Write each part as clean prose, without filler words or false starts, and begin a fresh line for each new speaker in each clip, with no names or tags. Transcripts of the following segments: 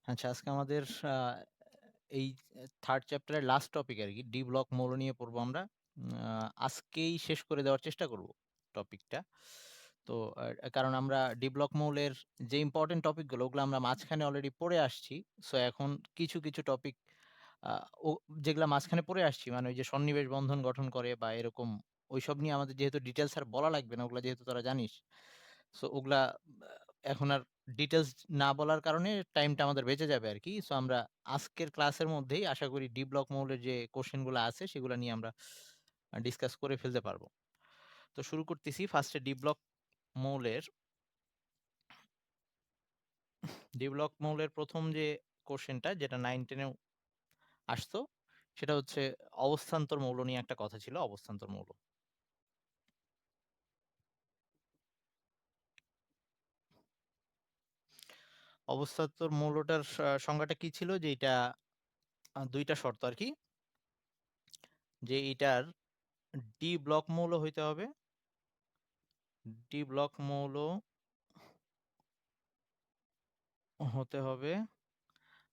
আচ্ছা, আজকে আমাদের এই 3rd চ্যাপ্টারের লাস্ট টপিক আরকি। ডি ব্লক মৌল নিয়ে পড়বো আমরা। আজকেই শেষ করে দেওয়ার চেষ্টা করব টপিকটা। তো কারণ আমরা ডি ব্লক মৌলের যে ইম্পোর্টেন্ট টপিকগুলো ওগুলো আমরা মাঝখানে অলরেডি পড়ে আসছি। সো এখন কিছু টপিক আ ও যেগুলা মাঝখানে পড়ে আসছি মানে ওই যে সন্নিবেশ বন্ধন গঠন করে বা এরকম ওইসব নিয়ে আমাদের যেহেতু ডিটেইলস আর বলা লাগবে না, ওগুলা যেহেতু তোরা জানিস। সো ওগুলা এখন আর ডিটেইলস না বলার কারণে টাইমটা আমাদের বেঁচে যাবে আরকি। সো আমরা আজকের ক্লাসের মধ্যেই আশা করি ডি ব্লক মৌলের যে কোয়েশ্চেন গুলা আছে সেগুলা নিয়ে আমরা ডিসকাস করে ফেলতে পারবো। তো শুরু করতেছি ফার্স্টে ডি ব্লক মৌলের ১ম যে কোয়েশ্চেনটা যেটা 9-10 এও আসতো সেটা হচ্ছে অবস্থান্তর মৌল নিয়ে একটা কথা ছিল, অবস্থান্তর মৌল। অবস্থান্তর মৌলটার সংজ্ঞাটা কি ছিল যে এটা ২ টা শর্ত আরকি। যে এটার ডি ব্লক মৌল হইতে হবে। ডি ব্লক মৌল হতে হবে।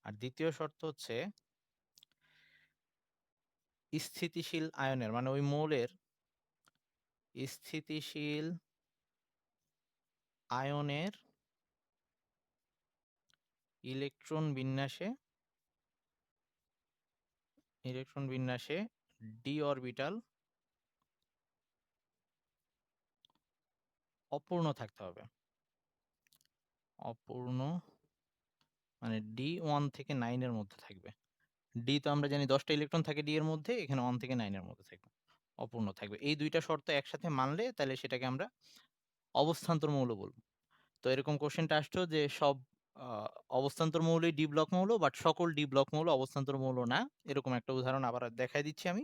আর দ্বিতীয় শর্ত হচ্ছে স্থিতিশীল আয়নের মানে ওই মৌলের স্থিতিশীল আয়নের ইলেকট্রন বিন্যাসে ডি অরবিটাল অপূর্ণ থাকতে হবে। অপূর্ণ মানে ডি 1 থেকে 9 এর মধ্যে থাকবে। ডি তো আমরা জানি 10টা ইলেকট্রন থাকে ডি এর মধ্যে, এখানে 1 থেকে 9 এর মধ্যে থাকবে। অপূর্ণ থাকবে। এই ২ টা শর্ত একসাথে মানলে তাহলে সেটাকে আমরা অবস্থান্তর মৌল বলব। তো এরকম কোশ্চেনটা আসতো যে সব আ অবস্থান্তর মৌলই ডি ব্লক মৌল, বাট সকল ডি ব্লক মৌল অবস্থান্তর মৌল না। এরকম একটা উদাহরণ আবার দেখায় দিচ্ছি আমি।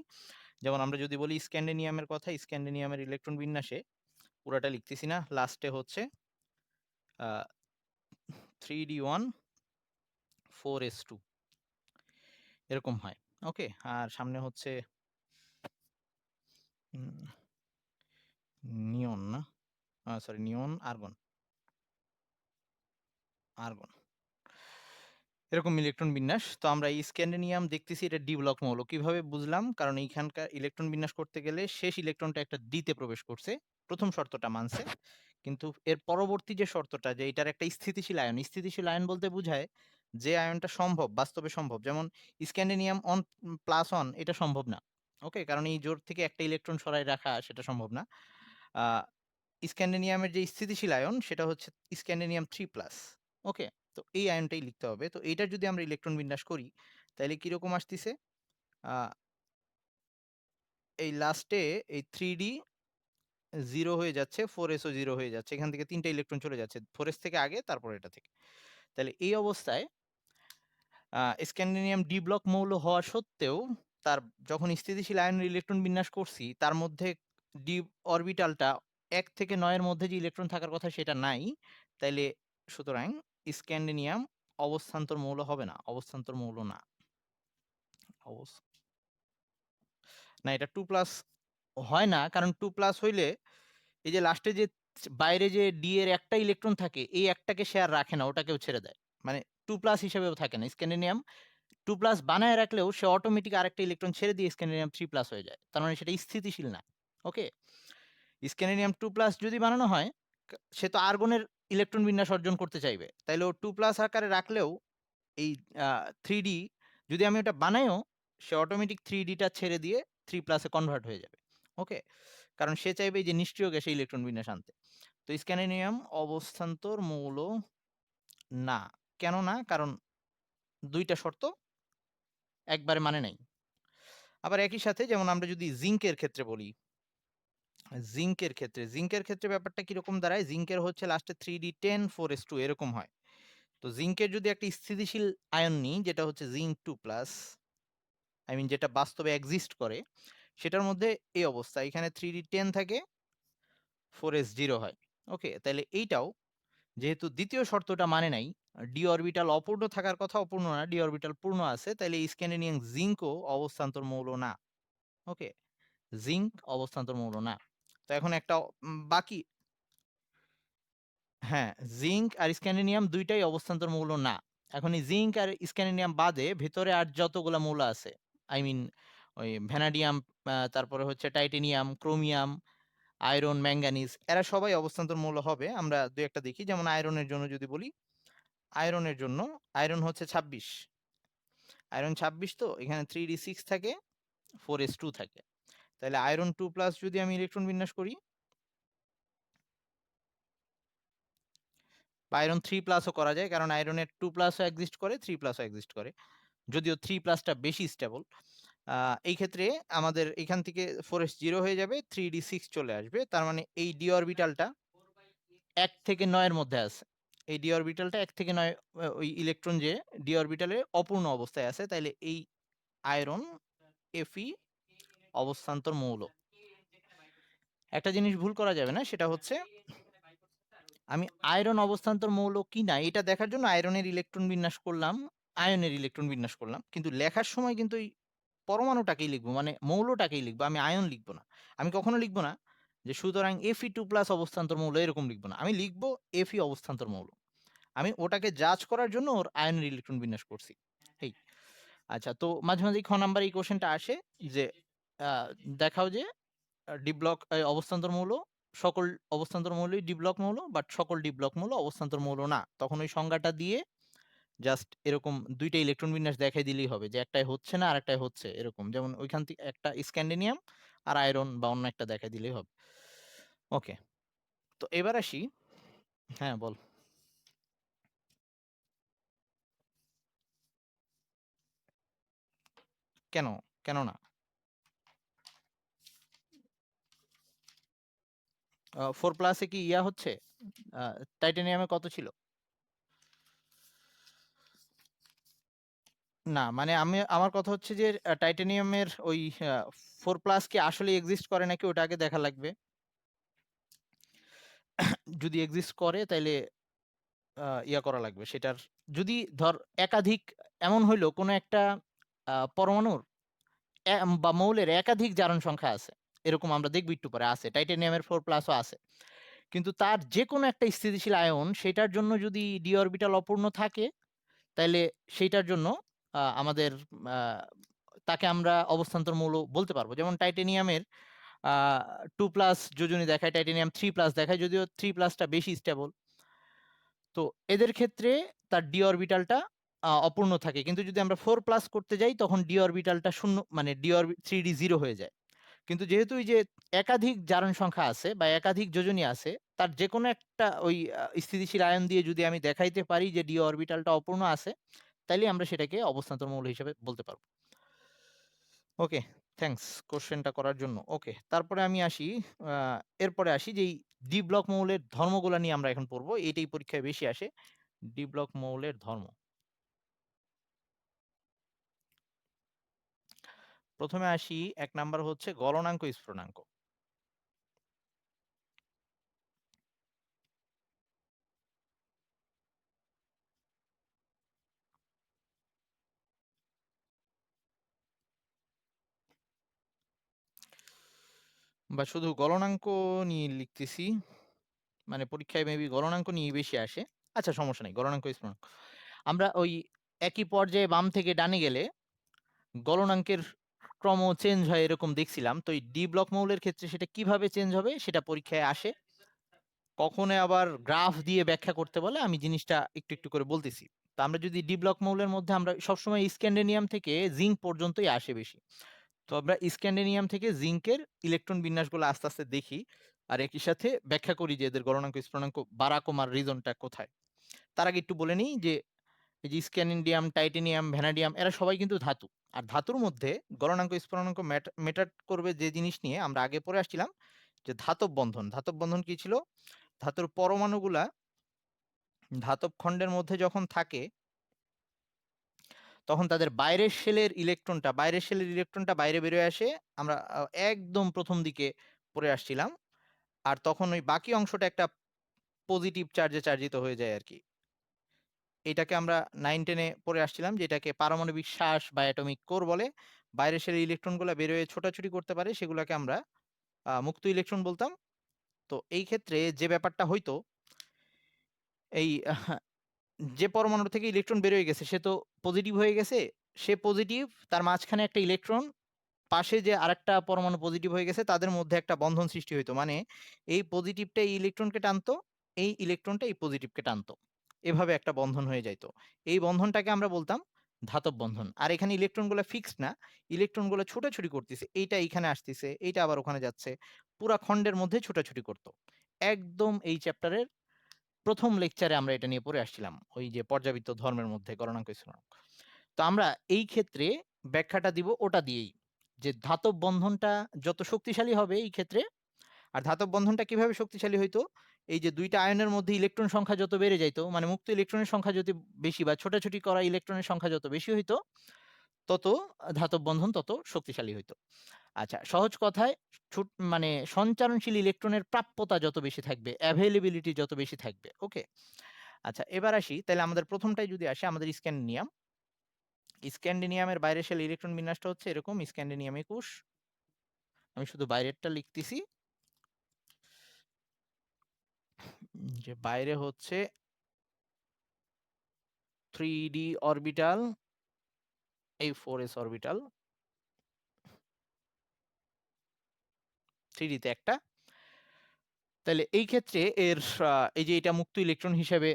যেমন আমরা যদি বলি স্ক্যান্ডিনিয়ামের কথা, স্ক্যান্ডিনিয়ামের ইলেকট্রন বিন্যাসে পুরাটা লিখতেছি না। লাস্টে হচ্ছে আ 3d1 4s2 এরকম হয়। ওকে? আর সামনে হচ্ছে উম নিয়ন না? সরি নিয়ন, আর্গন। আর্গন। এরকম ইলেকট্রন বিন্যাস। তো আমরা এই স্ক্যান্ডিনিয়াম দেখতেছি এটা ডি ব্লক মৌল। কিভাবে বুঝলাম? কারণ এইখানকার ইলেকট্রন বিন্যাস করতে গেলে শেষ ইলেকট্রনটা একটা ডি-তে প্রবেশ করছে। ১ম শর্তটা মানছে। কিন্তু এর পরবর্তী যে শর্তটা যে এটার একটা স্থিতিশীল আয়ন। স্থিতিশীল আয়ন বলতে বুঝায় যে আয়নটা সম্ভব, বাস্তবে সম্ভব। যেমন স্ক্যান্ডিনিয়াম প্লাস 1 এটা সম্ভব না। ওকে? কারণ এই জোড় থেকে একটা ইলেকট্রন সরায় রাখা সেটা সম্ভব না। আ স্ক্যান্ডিনিয়ামের যে স্থিতিশীল আয়ন সেটা হচ্ছে স্ক্যান্ডিনিয়াম 3+। ওকে? তো এই আয়নটাই লিখতে হবে। তো এইটার যদি আমরা ইলেকট্রন বিন্যাস করি তাইলে কিরকম আসতিছে? আ এই লাস্টে এই 3d 0 হয়ে যাচ্ছে, 4s ও 0 হয়ে যাচ্ছে। এখান থেকে ৩ টা ইলেকট্রন চলে যাচ্ছে। 4s থেকে আগে তারপর এটা থেকে। তাহলে এই অবস্থায় স্ক্যান্ডিনিয়াম ডি ব্লক মৌল হওয়া সত্ত্বেও তার যখন স্থিতিশীল আয়নের ইলেকট্রন বিন্যাস করছি তার মধ্যে ডি অরবিটালটা ১ থেকে ৯ এর মধ্যে যে ইলেকট্রন থাকার কথা সেটা নাই। তাইলে সুতরাং স্ক্যান্ডিনিয়াম অবস্থান্তর মৌল হবে না। অবস্থান্তর মৌল না। অবস না এটা 2+ হয় না। কারণ 2+ হইলে এই যে লাস্টে যে বাইরে যে ডি এর একটা ইলেকট্রন থাকে, এই একটাকে সে আর রাখে না, ওটাকেও ছেড়ে দেয়। মানে 2+ হিসেবেও থাকে না। স্ক্যান্ডিনিয়াম 2+ বানায় রাখলেও সে অটোমেটিক আরেকটা ইলেকট্রন ছেড়ে দিয়ে স্ক্যান্ডিনিয়াম 3+ হয়ে যায়। তার মানে সেটা স্থিতিশীল না। ওকে? স্ক্যান্ডিনিয়াম 2+ যদি বানানো হয়, সে তো আর্গনের ইলেকট্রন বিন্যাস অর্জন করতে চাইবে। তাইলে ও 2+ আকারে রাখলেও এই আ 3d যদি আমি ওটা বানাইও, সে অটোমেটিক 3d টা ছেড়ে দিয়ে 3+ এ কনভার্ট হয়ে যাবে। ওকে? কারণ সে চাইবে এই যে নিষ্ক্রিয় গ্যাসে ইলেকট্রন বিন্যাস আনতে। তো স্ক্যান্ডিনিয়াম অবস্থান্তর মৌল না। কেন না? কারণ ২ টা শর্ত একবারে মানে নাই। আবার একই সাথে যেমন আমরা যদি জিংকের ক্ষেত্রে বলি, জিংকের ক্ষেত্রে ব্যাপারটা কিরকম দাঁড়ায়? জিংকের হচ্ছে লাস্টে 3d10 4s2 এরকম হয়। তো জিংকের যদি একটা স্থিতিশীল আয়ন নিই যেটা হচ্ছে জিংক 2+, আই মিন যেটা বাস্তবে এক্সিস্ট করে, সেটার মধ্যে এই অবস্থা। এখানে 3d10 থাকে, 4s0 হয়। ওকে? তাইলে এইটাও যেহেতু ২য় শর্তটা মানে নাই, ডি অরবিটাল অপূর্ণ থাকার কথা, অপূর্ণ না, ডি অরবিটাল পূর্ণ আছে, তাইলে স্ক্যান্ডিনিয়াম জিংকও অবস্থান্তর মৌল না। ওকে? জিংক অবস্থান্তর মৌল না। তো এখন একটা বাকি হ্যাঁ, জিংক আর স্ক্যান্ডিনিয়াম ২ টাই অবস্থান্তর মৌল না। এখন এই জিঙ্ক আর স্ক্যান্ডিয়াম বাদে ভেতরে আর যতগুলা মৌল আছে, আই মিন ওই ভ্যানাডিয়াম, তারপরে হচ্ছে টাইটেনিয়াম, ক্রোমিয়াম, আয়রন, ম্যাঙ্গানিজ, এরা সবাই অবস্থান্তর মৌল হবে। আমরা দুই একটা দেখি, যেমন আয়রনের জন্য যদি বলি, আয়রনের জন্য আয়রন হচ্ছে 26, আয়রন 26, তো এখানে 3d6 থাকে, 4s2 থাকে। তাহলে আয়রন 2+ যদি আমি ইলেকট্রন বিন্যাস করি, বা আয়রন 3+ও করা যায়, কারণ আয়রনের 2+ও এক্সিস্ট করে, 3+ও এক্সিস্ট করে, যদিও 3+টা বেশি স্টেবল। এই ক্ষেত্রে আমাদের এখান থেকে 4s0 হয়ে যাবে, 3d6 চলে আসবে, তার মানে এই ডি অরবিটালটা 1 থেকে 9 এর মধ্যে আছে। এই ডি অরবিটালটা 1 থেকে 9, ওই ইলেকট্রন যে ডি অরবিটালে অপূর্ণ অবস্থায় আছে, তাইলে এই আয়রন Fe অবস্থান্তর মৌল। একটা জিনিস ভুল করা যাবে না, সেটা হচ্ছে আমি আয়রন অবস্থান্তর মৌল কি না এটা দেখার জন্য আয়রনের ইলেকট্রন বিন্যাস করলাম, আয়নের ইলেকট্রন বিন্যাস করলাম, কিন্তু লেখার সময় কিন্তু এই পরমাণুটাকেই লিখবো, মানে মৌলটাকেই লিখবো, আমি আয়ন লিখবো না। আমি কখনো লিখবো না যে সুতরাং Fe2+ অবস্থান্তর মৌল, এরকম লিখবো না, আমি লিখবো Fe অবস্থান্তর মৌল। আমি ওটাকে জাজ করার জন্য ওর আয়নের ইলেকট্রন বিন্যাস করছি। এই আচ্ছা, তো মাঝে মাঝে খ নাম্বার এই কোশ্চেনটা আসে যে আহ, দেখাও যে ডি ব্লক অবস্থান্তর মৌল, সকল অবস্থান্তর মৌলই ডি ব্লক মৌল, বাট সকল ডি ব্লক মৌল অবস্থান্তর মৌল না। তখন ওই সংজ্ঞাটা দিয়ে জাস্ট এরকম দুইটা ইলেকট্রন বিন্যাস দেখাই দিলেই হবে যে একটাই হচ্ছে না আর একটাই হচ্ছে, এরকম, যেমন ওইখান থেকে একটা স্ক্যান্ডিনিয়াম আর আয়রন বা অন্য একটা দেখাই দিলেই হবে। ওকে, তো এবার আসি। হ্যাঁ বল। কেন? কেন না? 4+এ কি ইয়া হচ্ছে? টাইটানিয়ামে কত ছিল? না, মানে আমি, আমার কথা হচ্ছে যে টাইটানিয়ামের ওই 4+ কি আসলে এক্সিস্ট করে নাকি, ওটা আগে দেখা লাগবে। যদি এক্সিস্ট করে তাইলে ইয়া করা লাগবে সেটার। যদি ধর একাধিক, এমন হইলো কোনো একটা পরমাণুর বা মৌলের একাধিক জারণ সংখ্যা আছে, এরকম আমরা দেখব একটু পরে, আছে টাইটানিয়ামের 4+ও আছে, কিন্তু তার যে কোনো একটা স্থিতিশীল আয়ন, সেটার জন্য যদি ডি অরবিটাল অপূর্ণ থাকে, তাইলে সেইটার জন্য আমাদের আহ, তাকে আমরা অবস্থান্তর মৌল বলতে পারবো। যেমন টাইটেনিয়ামের 2+ যোজনী দেখায়, টাইটেনিয়াম 3+ দেখায়, যদিও 3+টা বেশি স্টেবল। তো এদের ক্ষেত্রে তার ডি অরবিটালটা অপূর্ণ থাকে, কিন্তু যদি আমরা 4+ করতে যাই তখন ডি অরবিটালটা শূন্য, মানে ডি অরবিট 3d0 হয়ে যায়। কিন্তু যেহেতু এই যে একাধিক জারণ সংখ্যা আছে বা একাধিক যোজনী আছে, তার যে কোনো একটা ওই স্থিতিশীল আয়ন দিয়ে যদি আমি দেখাইতে পারি যে ডি অরবিটালটা অপূর্ণ আছে, তাইলে আমরা সেটাকে অবস্থান্তর মৌল হিসেবে বলতে পারবো। ওকে, থ্যাঙ্কস কোশ্চেনটা করার জন্য। ওকে, তারপরে আমি আসি, এরপরে আসি যে ডি ব্লক মৌলের ধর্মগুলা নিয়ে আমরা এখন পড়বো, এটাই পরীক্ষায় বেশি আসে, ডি ব্লক মৌলের ধর্ম। প্রথমে আসি, 1 নাম্বার হচ্ছে গলনাঙ্ক স্ফুটনাঙ্ক। বা শুধু গলনাঙ্ক নিয়ে লিখতেছি, মানে পরীক্ষায় মেবি গলনাঙ্ক নিয়ে বেশি আসে। আচ্ছা, সমস্যা নেই, গলনাঙ্ক স্ফুটনাঙ্ক। আমরা ওই একই পর্যায়ে বাম থেকে ডানে গেলে গলনাঙ্কের ক্রম চেঞ্জ হয় এরকম দেখছিলাম, তো এই ডি ব্লক মৌলের ক্ষেত্রে সেটা কিভাবে চেঞ্জ হবে সেটা পরীক্ষায় আসে। কখনো আবার গ্রাফ দিয়ে ব্যাখ্যা করতে বলে, আমি জিনিসটা একটু একটু করে বলতেছি। তো আমরা যদি ডি ব্লক মৌলের মধ্যে আমরা সবসময় স্ক্যান্ডিনিয়াম থেকে জিঙ্ক পর্যন্তই আসে বেশি, তো আমরা স্ক্যান্ডিনিয়াম থেকে জিঙ্কের ইলেকট্রন বিন্যাসগুলো আস্তে আস্তে দেখি, আর একই সাথে ব্যাখ্যা করি যে এদের গলনাঙ্ক স্ফুটনাঙ্ক বাড়া কমার রিজনটা কোথায়। তার আগে একটু বলে নিই যে এই যে স্ক্যান্ডিয়াম, টাইটেনিয়াম, ভ্যানাডিয়াম, এরা সবাই কিন্তু ধাতু। আর ধাতুর মধ্যে গলনাঙ্ক স্ফুটনাঙ্ক ম্যাটার করবে যে জিনিস নিয়ে আমরা আগে পড়ে আসছিলাম, যে ধাতব বন্ধন। ধাতব বন্ধন কি ছিল? ধাতুর পরমাণুগুলা ধাতব খণ্ডের মধ্যে যখন থাকে, তখন তাদের বাইরের শেলের ইলেকট্রনটা বাইরে বেরোয় আসে। আমরা একদম প্রথম দিকে পড়ে আসছিলাম। আর তখন ওই বাকি অংশটা একটা পজিটিভ চার্জে চার্জিত হয়ে যায় আর কি। এটাকে আমরা 9-10-এ পড়ে আসছিলাম, যেটাকে পারমাণবিক শ্বাস বা অ্যাটমিক কোর বলে। বাইরের শেলের ইলেকট্রনগুলো বেরোয় ছোটাছুটি করতে পারে, সেগুলোকে আমরা মুক্ত ইলেকট্রন বলতাম। তো এই ক্ষেত্রে যে ব্যাপারটা হইতো, এই যে পরমাণু থেকে ইলেকট্রন বের হয়ে গেছে সে তো পজিটিভ হয়ে গেছে, সে পজিটিভ, তার মাঝখানে একটা ইলেকট্রন, পাশে যে আরেকটা পরমাণু পজিটিভ হয়ে গেছে, তাদের মধ্যে একটা বন্ধন সৃষ্টি হইতো, মানে এই পজিটিভটা এই ইলেকট্রনকে টানতো, এই ইলেকট্রনটা এই পজিটিভকে টানতো, এভাবে একটা বন্ধন হয়ে যাইতো। এই বন্ধনটাকে আমরা বলতাম ধাতব বন্ধন। আর এখানে ইলেকট্রনগুলো ফিক্সড না, ইলেকট্রনগুলো ছোটাছুটি করতেছে, এইটা এইখানে আসতেছে, এইটা আবার ওখানে যাচ্ছে, পুরা খণ্ডের মধ্যে ছোটাছুটি করতো। একদম এই চ্যাপ্টারের প্রথম লেকচারে আমরা এটা নিয়ে পড়ে আসছিলাম, ওই যে পর্যাবৃত্ত ধর্মের মধ্যে গলনাঙ্ক স্থূনাঙ্ক। তো আমরা এই ক্ষেত্রে ব্যাখ্যাটা দিব ওটা দিয়েই, যে ধাতব বন্ধনটা যত শক্তিশালী হবে এই ক্ষেত্রে, আর ধাতব বন্ধনটা কিভাবে শক্তিশালী হইতো, এই যে দুইটা আয়নের মধ্যে ইলেকট্রন সংখ্যা যত বেড়ে যাইতো, মানে মুক্ত ইলেকট্রনের সংখ্যা যত বেশি বা ছোটাছুটি করা ইলেকট্রনের সংখ্যা যত বেশি হইতো, তত ধাতব বন্ধন তত শক্তিশালী হইতো। আচ্ছা, সহজ কথায় মানে সঞ্চারণশীল ইলেকট্রনের প্রাপ্যতা যত বেশি থাকবে, অ্যাভেলেবিলিটি যত বেশি থাকবে। ওকে, আচ্ছা এবার আসি, তাহলে আমাদের প্রথমটাই যদি আসে, আমাদের স্ক্যান্ডিনিয়াম। স্ক্যান্ডিনিয়ামের বাইরের শেল ইলেকট্রন বিন্যাসটা হচ্ছে এরকম, স্ক্যান্ডিনিয়াম 21। আমি শুধু বাইরেরটা লিখতেছি, যে বাইরে হচ্ছে 3d অরবিটাল, এই 4s অরবিটাল, 3d তে একটা। তাহলে এই ক্ষেত্রে এর এই যে এটা মুক্ত ইলেকট্রন হিসেবে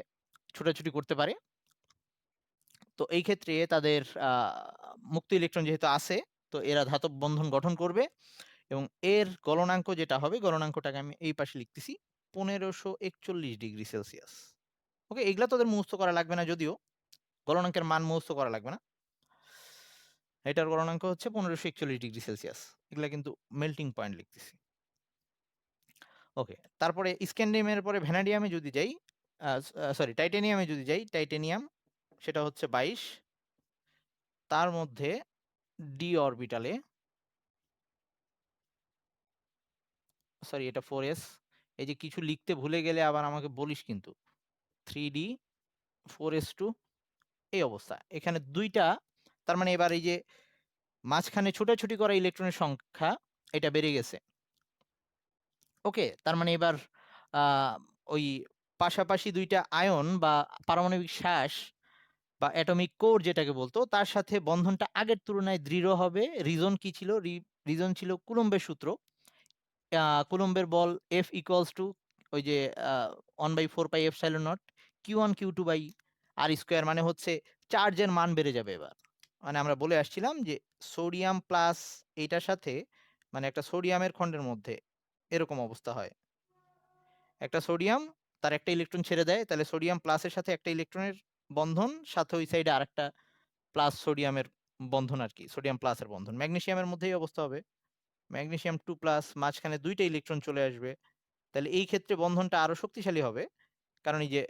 ছোটাছুটি করতে পারে, তো এই ক্ষেত্রে তাদের মুক্ত ইলেকট্রন যেহেতু আছে, তো এরা ধাতব বন্ধন গঠন করবে, এবং এর গলনাঙ্ক যেটা হবে, গলনাঙ্কটাকে আমি এই পাশে লিখতেছি 1541°C। ওকে, এগুলা তোদের মুখস্থ করা লাগবে না, যদিও গলনাঙ্কের মান মুখস্থ করা লাগবে না। এটার গলনাঙ্ক হচ্ছে 1541°C, এগুলা কিন্তু মেল্টিং পয়েন্ট লিখতেছি। ওকে, তারপরে স্ক্যান্ডিয়ামের পরে ভ্যানাডিয়ামে যদি যাই, সরি টাইটেনিয়ামে যদি যাই, টাইটেনিয়াম সেটা হচ্ছে 22, তার মধ্যে ডি অরবিটালে, সরি এটা 4s, এই যে কিছু লিখতে ভুলে গেলে আবার আমাকে বলিস কিন্তু। 3d 4s2, এই অবস্থা, এখানে দুইটা, তার মানে এবার এই যে মাঝখানে ছোটাছুটি করা ইলেকট্রনের সংখ্যা এটা বেড়ে গেছে। ওকে, তার মানে এবার ওই পাশাপাশি দুইটা আয়ন বা পারমাণবিক শ্বাস বা অ্যাটমিক কোর যেটাকে বলতো, তার সাথে বন্ধনটা আগের তুলনায় দৃঢ় হবে। রিজন কি ছিল? রিজন ছিল কুলম্বের সূত্র। কুলম্বের বল F ইকুয়ালস টু ওই যে 1/4πε0 Q1 Q2/r², মানে হচ্ছে চার্জের মান বেড়ে যাবে এবার। মানে আমরা বলে আসছিলাম যে সোডিয়াম প্লাস এইটার সাথে, মানে একটা সোডিয়ামের খণ্ডের মধ্যে এরকম অবস্থা হয়, একটা সোডিয়াম তার একটা ইলেকট্রন ছেড়ে দেয়, তাহলে সোডিয়াম প্লাসের সাথে একটা ইলেকট্রনের বন্ধন, সাথে ওই সাইডে আরেকটা প্লাস সোডিয়ামের বন্ধন, আর কি সোডিয়াম প্লাসের বন্ধন। ম্যাগনেসিয়ামের মধ্যেই অবস্থা হবে, ম্যাগনেসিয়াম 2+, মাঝখানে দুইটা ইলেকট্রন চলে আসবে, তাহলে এই ক্ষেত্রে বন্ধনটা আরো শক্তিশালী হবে, কারণ এই যে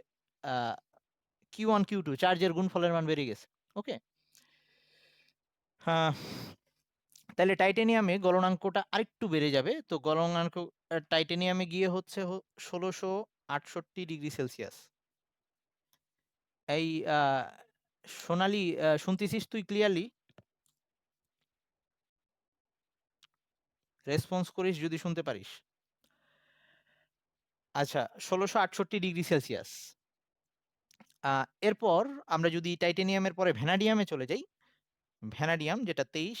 Q1 Q2 চার্জের গুণফলের মান বেড়ে গেছে। ওকে, হ্যাঁ, তাহলে টাইটেনিয়ামে গলনাঙ্কটা আরেকটু বেড়ে যাবে, তো গলনাঙ্ক টাইটেনিয়ামে গিয়ে হচ্ছে 1668°C। এই সোনালি, শুনতেছিস তুই ক্লিয়ারলি? রেসপন্স করিস যদি শুনতে পারিস। আচ্ছা, 1668°C। এরপর আমরা যদি টাইটেনিয়ামের পরে ভ্যানাডিয়ামে চলে যাই, ভ্যানাডিয়াম যেটা 23,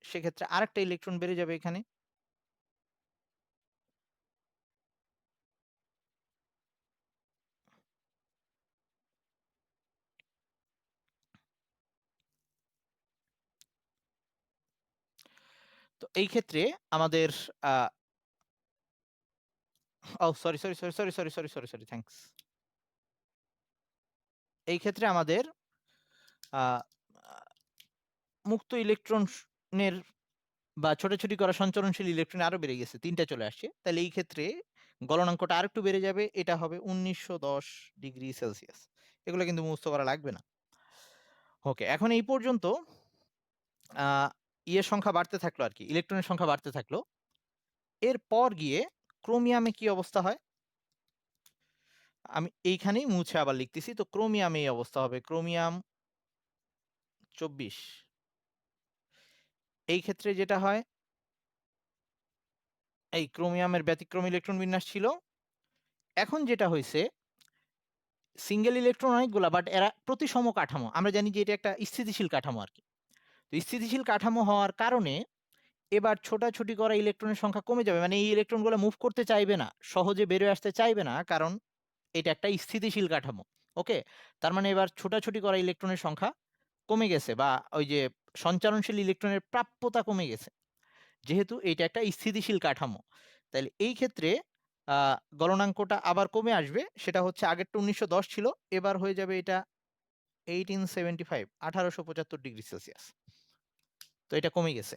সেক্ষেত্রে আরেকটা ইলেকট্রন বেড়ে যাবে এখানে। তো এই ক্ষেত্রে আমাদের ও sorry sorry sorry sorry sorry sorry sorry sorry thanks, এই ক্ষেত্রে আমাদের আহ, মুক্ত ইলেকট্রনের বা ছোটাছুটি করা সঞ্চরণশীল ইলেকট্রন আরো বেড়ে গেছে, 3টা চলে আসছে, তাহলে এই ক্ষেত্রে গলনাঙ্কটা আরেকটু বেড়ে যাবে, এটা হবে 1910°C। এগুলো কিন্তু মুখস্থ করা লাগবে না। ওকে, এখন এই পর্যন্ত ইয়ের সংখ্যা বাড়তে থাকলো, আর কি ইলেকট্রনের সংখ্যা বাড়তে থাকলো। এরপর গিয়ে ক্রোমিয়ামে কি অবস্থা হয়, আমি এইখানেই মুছে আবার লিখতেছি, তো ক্রোমিয়ামে এই অবস্থা হবে, ক্রোমিয়াম 24। এই ক্ষেত্রে যেটা হয়, এই ক্রোমিয়ামের ব্যতিক্রম ইলেকট্রন বিন্যাস ছিল। এখন যেটা হয়েছে, সিঙ্গেল ইলেকট্রন অনেকগুলা, বাট এরা প্রতিসম কাঠামো। আমরা জানি যে এটা একটা স্থিতিশীল কাঠামো আর কি। তো স্থিতিশীল কাঠামো হওয়ার কারণে এবার ছোটাছুটি করা ইলেকট্রনের সংখ্যা কমে যাবে, মানে এই ইলেকট্রনগুলো মুভ করতে চাইবে না, সহজে বেরোয় আসতে চাইবে না, কারণ এটা একটা স্থিতিশীল কাঠামো। ওকে, তার মানে এবার ছোটাছুটি করা ইলেকট্রনের সংখ্যা কমে গেছে, বা ওই যে সঞ্চারণশীল ইলেকট্রনের প্রাপ্যতা কমে গেছে, যেহেতু এটা একটা স্থিতিশীল কাঠামো। তাহলে এই ক্ষেত্রে গলনাঙ্কটা আবার কমে আসবে, সেটা হচ্ছে আগেরটা 1910 ছিল, এবার হয়ে যাবে এটা 1875, 1875°C। তো এটা কমে গেছে।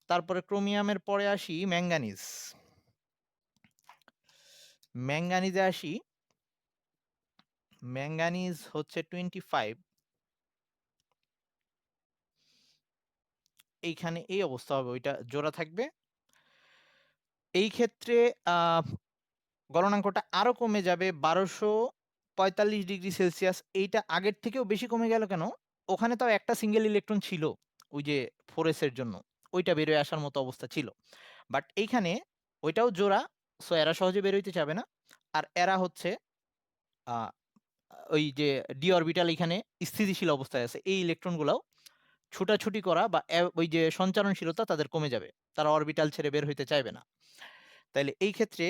তারপরে ক্রোমিয়ামের পরে আসি ম্যাঙ্গানিজ। ম্যাঙ্গানিজে আসি, ম্যাঙ্গানিজ হচ্ছে 25। এইখানে এই অবস্থা হবে, ওইটা জোড়া থাকবে। এই ক্ষেত্রে গলনাঙ্কটা আরো কমে যাবে 1245°C। এইটা আগের থেকেও বেশি কমে গেল কেন? ওখানে তাও একটা সিঙ্গেল ইলেকট্রন ছিল, ওই যে 4s এর জন্য, ওইটা বেরোয় আসার মতো অবস্থা ছিল। বাট এইখানে ওইটাও জোড়া, সো এরা সহজে বেরোইতে যাবে না। আর এরা হচ্ছে ওই যে ডি অরবিটাল এখানে স্থিতিশীল অবস্থায় আছে, এই ইলেকট্রনগুলোও ছুটাছুটি করা বা ওই যে সঞ্চারণশীলতা তাদের কমে যাবে, তারা অরবিটাল ছেড়ে বের হইতে চাইবে না। তাইলে এই ক্ষেত্রে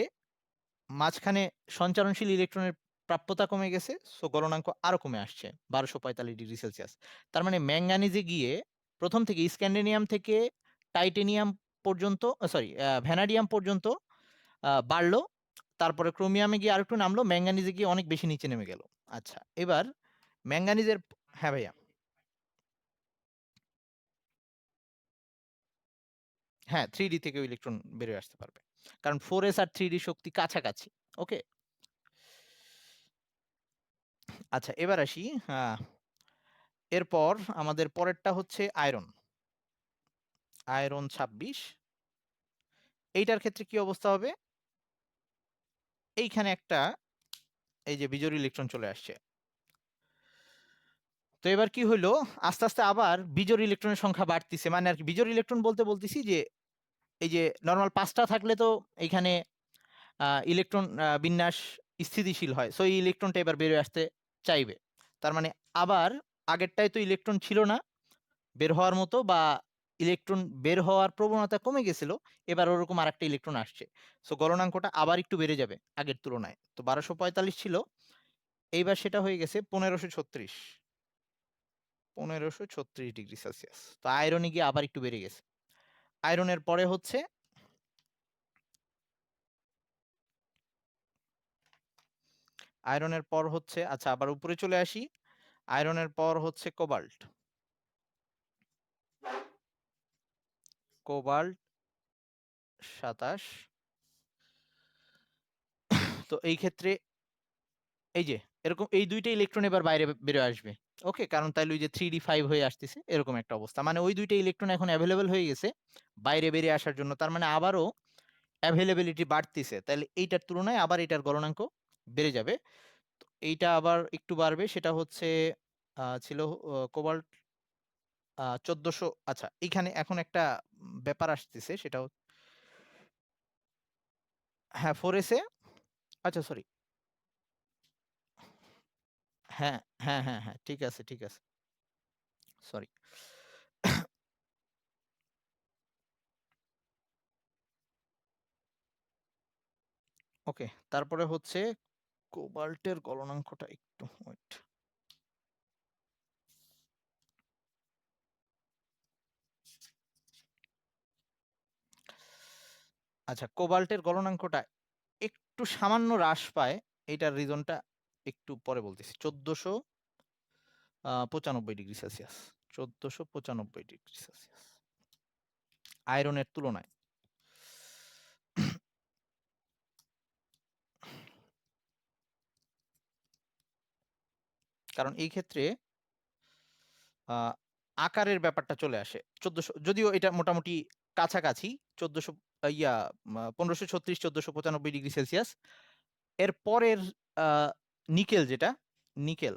মাঝখানে সঞ্চারণশীল ইলেকট্রনের প্রাপ্যতা কমে গেছে, সো গলনাঙ্ক আরো কমে আসছে 1245°C। তার মানে ম্যাঙ্গানিজে গিয়ে প্রথম থেকে স্ক্যান্ডিনিয়াম থেকে টাইটেনিয়াম পর্যন্ত, সরি ভ্যানাডিয়াম পর্যন্ত বাড়লো, তারপরে ক্রোমিয়ামে গিয়ে আরেকটু নামলো, ম্যাঙ্গানিজে গিয়ে অনেক বেশি নিচে নেমে গেল। আচ্ছা, এবার ম্যাঙ্গানিজের, হ্যাঁ ভাইয়া, হ্যাঁ 3D থেকেও ইলেকট্রন বেরিয়ে আসতে পারবে, কারণ 4s আর 3D শক্তি কাছাকাছি। ওকে, আচ্ছা এবার আসি, এরপর আমাদের পরেরটা হচ্ছে আয়রন। আয়রন 26, এইটার ক্ষেত্রে কি অবস্থা হবে? এইখানে একটা এই যে বিজোড় ইলেকট্রন চলে আসছে। তো এবার কি হলো, আস্তে আস্তে আবার বিজোড় ইলেকট্রনের সংখ্যা বাড়তিছে, মানে আর কি বিজোড় ইলেকট্রন বলতে বলতেছি যে এই যে নর্মাল 5টা থাকলে তো এখানে ইলেকট্রন বিন্যাস স্থিতিশীল হয়, সো এই ইলেকট্রনটা এবার বেরিয়ে আসতে চাইবে। তার মানে আবার আগেরটায় তো ইলেকট্রন ছিল না বের হওয়ার মতো, বা ইলেকট্রন বের হওয়ার প্রবণতা কমে গেছিল, এবার ওরকম আরেকটা ইলেকট্রন আসছে, সো গলনাঙ্কটা আবার একটু বেড়ে যাবে আগের তুলনায়। তো 1245 ছিল, এইবার সেটা হয়ে গেছে 1536, 1536°C। তো আয়রনে গিয়ে আবার একটু বেড়ে গেছে। আয়রনের পরে হচ্ছে, আয়রনের পর হচ্ছে, আচ্ছা আবার উপরে চলে আসি, আয়রনের পর হচ্ছে কোবাল্ট। কোবাল্ট 27। তো এই ক্ষেত্রে এই যে এরকম এই দুইটা ইলেকট্রন এবার বাইরে বেরোয় আসবে। ওকে, কারণ তাইলে ওই যে 3d5 হয়ে আসতেছে, এরকম একটা অবস্থা, মানে ওই দুইটা ইলেকট্রন এখন অ্যাভেলেবেল হয়ে গেছে বাইরে বেরিয়ে আসার জন্য, তার মানে আবারও অ্যাভেলেবিলিটি বাড়তিছে, তাহলে এইটার তুলনায় আবার এটার গলনাঙ্ক বেড়ে যাবে। তো এইটা আবার একটু বাড়বে, সেটা হচ্ছে ছিল কোবাল্ট 1400। আচ্ছা, এখানে এখন একটা ব্যাপার আসতেছে, সেটা হ্যাঁ 4s এ, আচ্ছা সরি, হ্যাঁ হ্যাঁ হ্যাঁ হ্যাঁ, ঠিক আছে ঠিক আছে, সরি। ওকে, তারপরে হচ্ছে কোবাল্টের গলনাঙ্কটা একটু ওয়েট। আচ্ছা, কোবাল্টের গলনাঙ্কটা একটু সামান্য হ্রাস পায়, এটার রিজনটা একটু পরে বলতেছি। 1495°C, 1495°C আয়রনের তুলনায়। কারণ এই ক্ষেত্রে আহ, আকারের ব্যাপারটা চলে আসে। 1400, যদিও এটা মোটামুটি কাছাকাছি, 1400 ইয়া 1536, 1495°C। এর পরের নিকেল, যেটা নিকেল,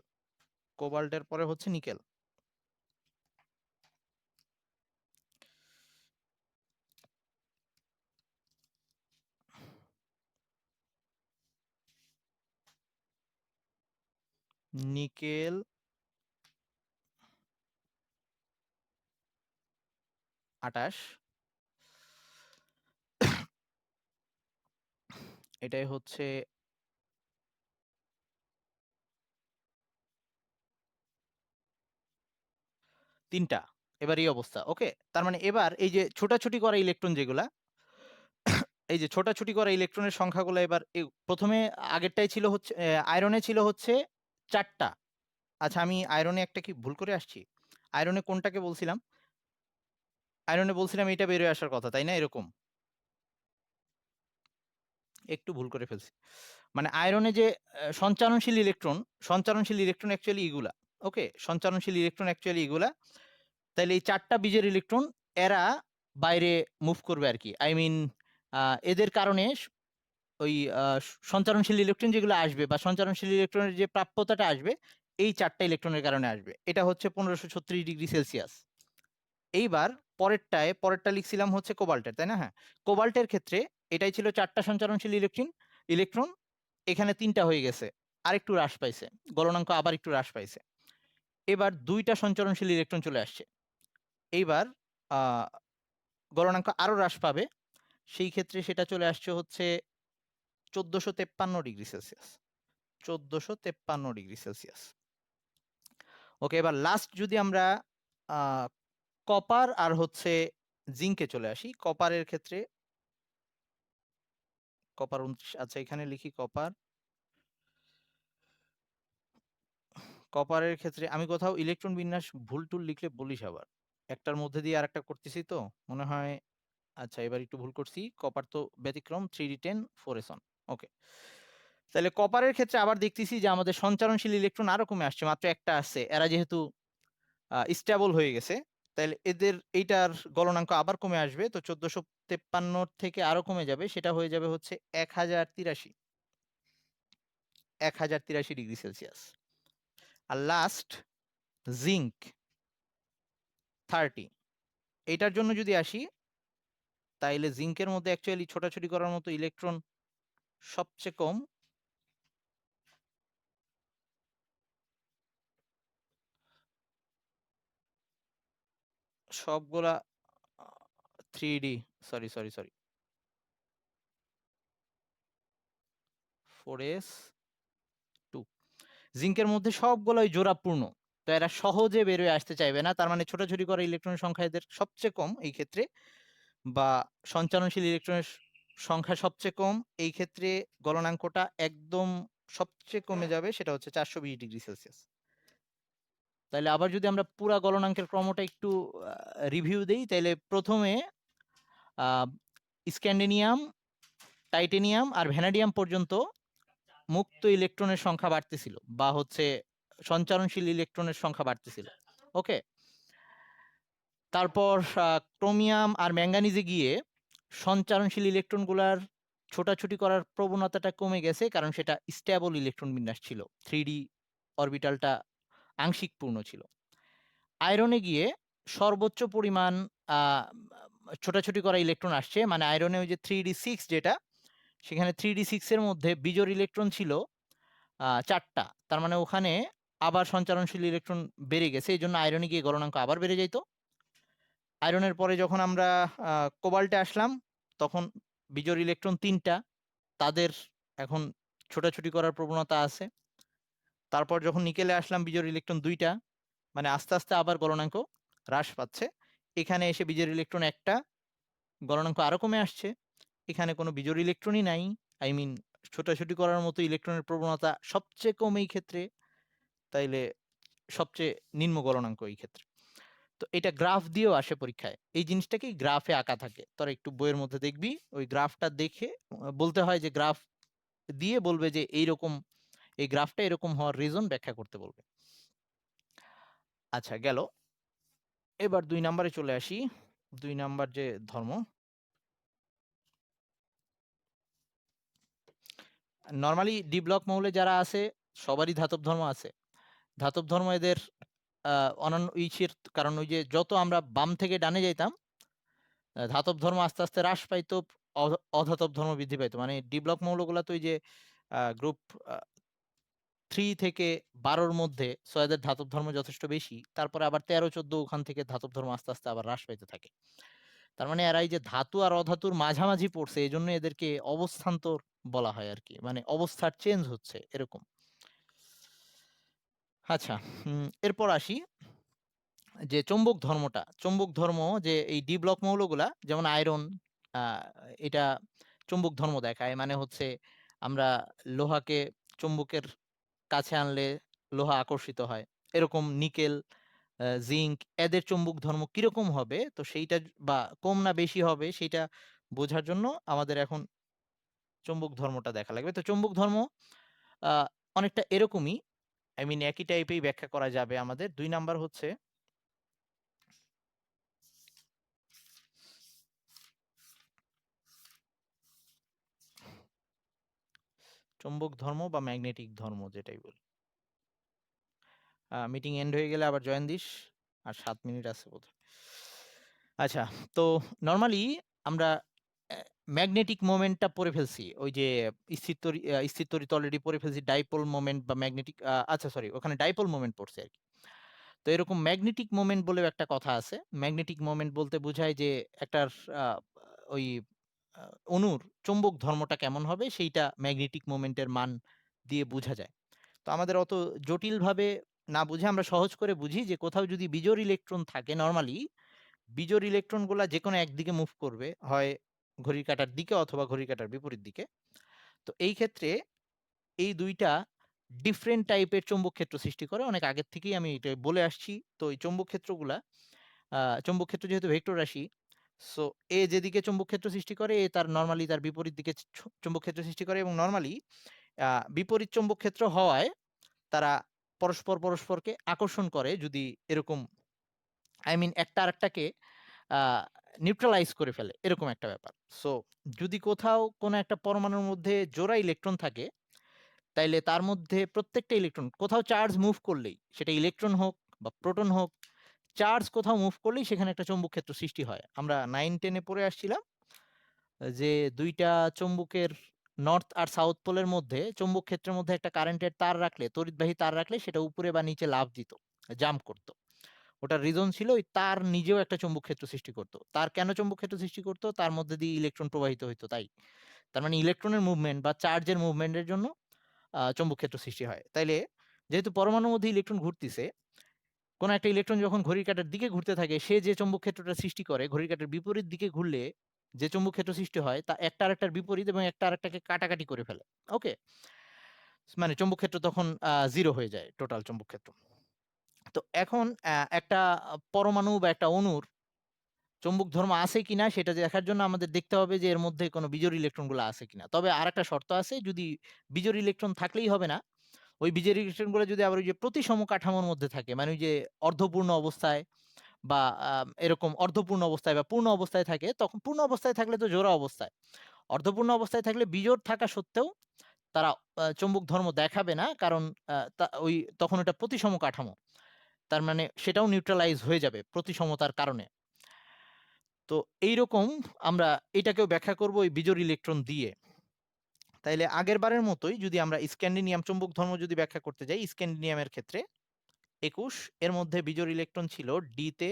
কোবাল্টের পরে হচ্ছে নিকেল। নিকেল 28, এটাই হচ্ছে তিনটা। এবার এই অবস্থা, ওকে। তার মানে এবার এই যে ছোটাছুটি করা ইলেকট্রন যেগুলা, এই যে ছোটাছুটি করা ইলেকট্রনের সংখ্যাগুলো এবার প্রথমে আগেরটাই ছিল হচ্ছে আয়রনে ছিল হচ্ছে 4টা। আচ্ছা, আমি আয়রনে একটা কি ভুল করে আসছি? আয়রনে কোনটাকে বলছিলাম? আয়রনে বলছিলাম এটা বেরোয় আসার কথা, তাই না? এরকম একটু ভুল করে ফেলছি। মানে আয়রনে যে সঞ্চারণশীল ইলেকট্রন অ্যাকচুয়ালি এগুলা, ওকে। সঞ্চারণশীল ইলেকট্রন অ্যাকচুয়ালি এগুলা। তাহলে এই 4টা বীজের ইলেকট্রন এরা বাইরে মুভ করবে আর কি। আই মিন এদের কারণে ওই সঞ্চারণশীল ইলেকট্রন যেগুলো আসবে বা সঞ্চারণশীল ইলেকট্রনের যে প্রাপ্যতাটা আসবে, এই 4টা ইলেকট্রনের কারণে আসবে। এটা হচ্ছে 1536°C। এইবার পরেরটা লিখছিলাম হচ্ছে কোবাল্টের, তাই না? হ্যাঁ, কোবাল্টের ক্ষেত্রে এটাই ছিল 4টা সঞ্চারণশীল ইলেকট্রন, এখানে 3টা হয়ে গেছে, আরেকটু হ্রাস পাইছে, গলনাঙ্ক আবার একটু হ্রাস পাইছে। এবার 2টা সঞ্চারণশীল ইলেকট্রন চলে আসছে। এইবার গলনাঙ্ক আরো হ্রাস পাবে, সেই ক্ষেত্রে সেটা চলে আসছে হচ্ছে 1453°C। 1453°C। ওকে, এবার লাস্ট যদি আমরা কপার আর হচ্ছে জিঙ্কে চলে আসি। কপারের ক্ষেত্রে কপার 29, আচ্ছা এখানে লিখি কপারের ক্ষেত্রে আমি কোথাও ইলেকট্রন বিন্যাস ভুল টুল লিখলে বলিস আবার। একটার মধ্যে দিয়ে আরেকটা করতেছি তো মনে হয়। আচ্ছা, এবার একটু ভুল করছি। কপার তো ব্যতিক্রম, 3d10 4s1। ওকে, তাহলে কপারের ক্ষেত্রে আবার দেখতেছি যে আমাদের সঞ্চারণশীল ইলেকট্রন আরো কমে আসছে, মাত্র একটা আসছে। এরা যেহেতু স্টেবল হয়ে গেছে, তাহলে এদের এইটার গলনাঙ্ক আবার কমে আসবে। তো 1453 থেকে আরো কমে যাবে, সেটা হয়ে যাবে হচ্ছে 1083°C। আর লাস্ট জিঙ্ক 30, এইটার জন্য যদি আসি, তাইলে জিঙ্কের মধ্যে অ্যাকচুয়ালি ছোটাছুটি করার মতো ইলেকট্রন সবচেয়ে কম। সবগুলা 3D, sorry sorry sorry 4s2, জিঙ্কের মধ্যে সবগুলোই জোড়াপূর্ণ। তো এরা সহজে বেরোয় আসতে চাইবে না, তার মানে ছোটাছুটি করা ইলেকট্রনের সংখ্যা এদের সবচেয়ে কম এই ক্ষেত্রে, বা সঞ্চারণশীল ইলেকট্রনের সংখ্যা সবচেয়ে কম এই ক্ষেত্রে। গলনাঙ্কটা একদম সবচেয়ে কমে যাবে, সেটা হচ্ছে 420°C। তাহলে আবার যদি আমরা পুরা গলনাঙ্কের ক্রমটা একটু রিভিউ দেই, তাহলে প্রথমে স্ক্যান্ডিনিয়াম, টাইটেনিয়াম আর ভ্যানাডিয়াম পর্যন্ত মুক্ত ইলেকট্রনের সংখ্যা বাড়তেছিল, বা হচ্ছে সঞ্চারণশীল ইলেকট্রনের সংখ্যা বাড়তেছিল, ওকে। তারপর ক্রোমিয়াম আর ম্যাঙ্গানিজে গিয়ে সঞ্চারণশীল ইলেকট্রনগুলার ছোটাছুটি করার প্রবণতাটা কমে গেছে, কারণ সেটা স্টেবল ইলেকট্রন বিন্যাস ছিল, 3D অরবিটালটা আংশিক পূর্ণ ছিল। আয়রনে গিয়ে সর্বোচ্চ পরিমাণ ছোটাছুটি করা ইলেকট্রন আসছে, মানে আয়রনে ওই যে 3d6 যেটা, সেখানে 3d6 এর মধ্যে বিজোড় ইলেকট্রন ছিল 4টা। তার মানে ওখানে আবার সঞ্চারণশীল ইলেকট্রন বেড়ে গেছে, এই জন্য আয়রনে গিয়ে গলনাঙ্ক আবার বেড়ে যাইত। আয়রনের পরে যখন আমরা কোবাল্টে আসলাম, তখন বিজোড় ইলেকট্রন 3টা, তাদের এখন ছোটাছুটি করার প্রবণতা আছে। তারপর যখন নিকেলে আসলাম, বিজোড় ইলেকট্রন 2টা, মানে আস্তে আস্তে আবার গলনাঙ্ক হ্রাস পাচ্ছে। এখানে এসে বিজোড় ইলেকট্রন একটা, গলনাঙ্ক আরো কমে আসছে। এখানে কোনো বিজোড় ইলেকট্রনই নাই, আই মিন ছোটাছুটি করার মতো ইলেকট্রনের প্রবণতা সবচেয়ে কম এই ক্ষেত্রে, তাইলে সবচেয়ে নিম্ন গলনাঙ্ক এই ক্ষেত্রে। তো এটা গ্রাফ দিয়েও আসে পরীক্ষায়, এই জিনিসটাকেই গ্রাফে আঁকা থাকে। তোরা একটু বইয়ের মধ্যে দেখবি, ওই গ্রাফটা দেখে বলতে হয় যে গ্রাফ দিয়ে বলবে যে এইরকম, এই গ্রাফটা এরকম হওয়ার রিজন ব্যাখ্যা করতে বলবে। আচ্ছা গেল, এবার 2 নম্বরে চলে আসি। 2 নাম্বার যে ধর্ম, নর্মালি ডি ব্লক মৌলে যারা আছে সবারই ধাতব ধর্ম আছে। ধাতব ধর্ম এদের অনন্য ইসের কারণ, ওই যে যত আমরা বাম থেকে ডানে যাইতাম, ধাতব ধর্ম আস্তে আস্তে হ্রাস পাইতো, অধাতব ধর্ম বৃদ্ধি পাইতো। মানে ডি ব্লক মৌলগুলা তো ওই যে গ্রুপ 3 থেকে 12 মধ্যে, সো এদের ধাতব ধর্ম যথেষ্ট বেশি। তারপরে আবার 13-14 ওখান থেকে ধাতব ধর্ম আস্তে, আস্তে আবার হ্রাস পাইতে থাকে। তার মানে এরা এই যে ধাতু আর অধাতুর মাঝামাঝি পড়ছে, এজন্য এদেরকে অবস্থান্তর বলা হয় আরকি। মানে অবস্থার চেঞ্জ হচ্ছে এরকম। আচ্ছা, এরপর আসি যে চৌম্বক ধর্মটা। চৌম্বক ধর্ম যে এই ডি ব্লক মৌলগুলা যেমন আয়রন, আ এটা চৌম্বক ধর্ম দেখায়। মানে হচ্ছে আমরা লোহাকে চুম্বকের কাছে আনলে লোহা আকর্ষিত হয়। এরকম নিকেল, জিংক এদের চৌম্বক ধর্ম কিরকম হবে, তো সেইটা বা কম না বেশি হবে সেইটা বোঝার জন্য আমাদের এখন চৌম্বক ধর্মটা দেখা লাগবে। তো চৌম্বক ধর্ম আ অনেকটা এরকমই। আই মিন একই টাইপেই ব্যাখ্যা করা যাবে আমাদের। ২ নাম্বার হচ্ছে চৌম্বক ধর্ম বা ম্যাগনেটিক ধর্ম যেটাই বলি। মিটিং এন্ড হয়ে গেলে আবার জয়েন দিস। আর ৭ মিনিট আছে বোধহয়। আচ্ছা, তো নরমালি আমরা ম্যাগনেটিক মোমেন্টটা পড়ে ফেলছি। ওই যে স্থির তড়িৎ অলরেডি পড়ে ফেলছি। ডাইপোল মোমেন্ট বা ম্যাগনেটিক, আচ্ছা সরি, ওখানে ডাইপোল মোমেন্ট পড়ছে আরকি। তো এরকম ম্যাগনেটিক মোমেন্ট বলেও একটা কথা আছে। ম্যাগনেটিক মোমেন্ট বলতে বোঝায় যে একটার আ ওই আ অণুর চৌম্বক ধর্মটা কেমন হবে সেইটা ম্যাগনেটিক মোমেন্টের মান দিয়ে বুঝা যায়। তো আমাদের অত জটিলভাবে না বুঝে আমরা সহজ করে বুঝি যে কোথাও যদি বিজোড় ইলেকট্রন থাকে, নরমালি বিজোড় ইলেকট্রনগুলা যেকোনো একদিকে মুভ করবে। হয় ঘড়ির কাঁটার দিকে অথবা ঘড়ির কাঁটার বিপরীত দিকে। তো এই ক্ষেত্রে এই ২ টা ডিফারেন্ট টাইপের চৌম্বক ক্ষেত্র সৃষ্টি করে। অনেক আগের থেকেই আমি এটা বলে আসছি। তো এই চৌম্বক ক্ষেত্রগুলা, চৌম্বক ক্ষেত্র যেহেতু ভেক্টর রাশি, সো এ যেদিকে চৌম্বক ক্ষেত্র সৃষ্টি করে, এ তার নরমালি তার বিপরীত দিকে চৌম্বক ক্ষেত্র সৃষ্টি করে এবং নরমালি বিপরীত চৌম্বক ক্ষেত্র হওয়ায় তারা পরস্পরকে আকর্ষণ করে যদি এরকম, আই মিন একটা আরেকটাকে আ নিউট্রালাইজ করে ফেলে, এরকম একটা ব্যাপার। সো যদি কোথাও কোনো একটা পরমাণুর মধ্যে জোড়া ইলেকট্রন থাকে, তাইলে তার মধ্যে প্রত্যেকটা ইলেকট্রন কোথাও চার্জ মুভ করলেই, সেটা ইলেকট্রন হোক বা প্রোটন হোক, চার্জ কোথাও মুভ করলেই সেখানে একটা চৌম্বক ক্ষেত্র সৃষ্টি হয়। আমরা 9-10 এ পড়ে আসছিলাম যে ২ টা চৌম্বকের নর্থ আর সাউথ পোলের মধ্যে চৌম্বক ক্ষেত্রের মধ্যে একটা কারেন্টের তার রাখলে, তড়িৎবাহী তার রাখলে সেটা উপরে বা নিচে লাফ দিত, জাম্প করত। ওটার রিজন ছিল ওই তার নিজেও একটা চৌম্বক ক্ষেত্র সৃষ্টি করত। তার কেন চৌম্বক ক্ষেত্র সৃষ্টি করত? তার মধ্যে দিয়ে ইলেকট্রন প্রবাহিত হইতো তাই। তার মানে ইলেকট্রনের মুভমেন্ট বা চার্জের মুভমেন্টের জন্য চৌম্বক ক্ষেত্র সৃষ্টি হয়। তাইলে যেহেতু পরমাণুর মধ্যে ইলেকট্রন ঘুরতিছে, কোন একটা ইলেকট্রন যখন ঘড়ির কাঁটার দিকে ঘুরতে থাকে, সে যে চৌম্বক ক্ষেত্রটা সৃষ্টি করে, ঘড়ির কাঁটার বিপরীত দিকে ঘুরলে যে চৌম্বক ক্ষেত্র সৃষ্টি হয় তা একটা আরেকটার বিপরীত এবং একটা আরেকটাকে কাটাকাটি করে ফেলে। ওকে? মানে চৌম্বক ক্ষেত্র তখন 0 হয়ে যায়, টোটাল চৌম্বক ক্ষেত্র। তো এখন একটা পরমাণু বা একটা অণুর চৌম্বক ধর্ম আছে কিনা সেটা দেখার জন্য আমাদের দেখতে হবে যে এর মধ্যে কোনো বিজোড় ইলেকট্রনগুলো আছে কিনা। তবে আরেকটা শর্ত আছে, যদি বিজোড় ইলেকট্রন থাকলেই হবে না। ওই বিজোড় ইলেকট্রনগুলো যদি আবার ওই যে প্রতিসম কাঠামোর মধ্যে থাকে, মানে ওই যে অর্ধপূর্ণ অবস্থায় বা এরকম অর্ধপূর্ণ অবস্থায় বা পূর্ণ অবস্থায় থাকে, তখন পূর্ণ অবস্থায় থাকলে তো জোড়া অবস্থায়। অর্ধপূর্ণ অবস্থায় থাকলে বিজোড় থাকা সত্ত্বেও তারা চৌম্বক ধর্ম দেখাবে না। কারণ ওই তখন ওটা প্রতিসম কাঠামো। তার মানে সেটাও নিউট্রালাইজ হয়ে যাবে প্রতিসমতার কারণে। তো এইরকম আমরা এটাকেও ব্যাখ্যা করব ওই বিজোড় ইলেকট্রন দিয়ে। তাইলে আগেরবারের মতোই যদি আমরা স্ক্যান্ডিনিয়াম চৌম্বক ধর্ম যদি ব্যাখ্যা করতে যাই, স্ক্যান্ডিনিয়ামের ক্ষেত্রে ২১, এর মধ্যে বিজোড় ইলেকট্রন ছিল ডি তে।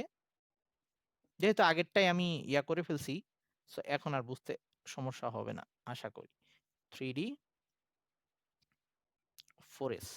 যেহেতু আগেরটাই আমি করে ফেলছি, সো এখন আর বুঝতে সমস্যা হবে না আশা করি। 3d 4s।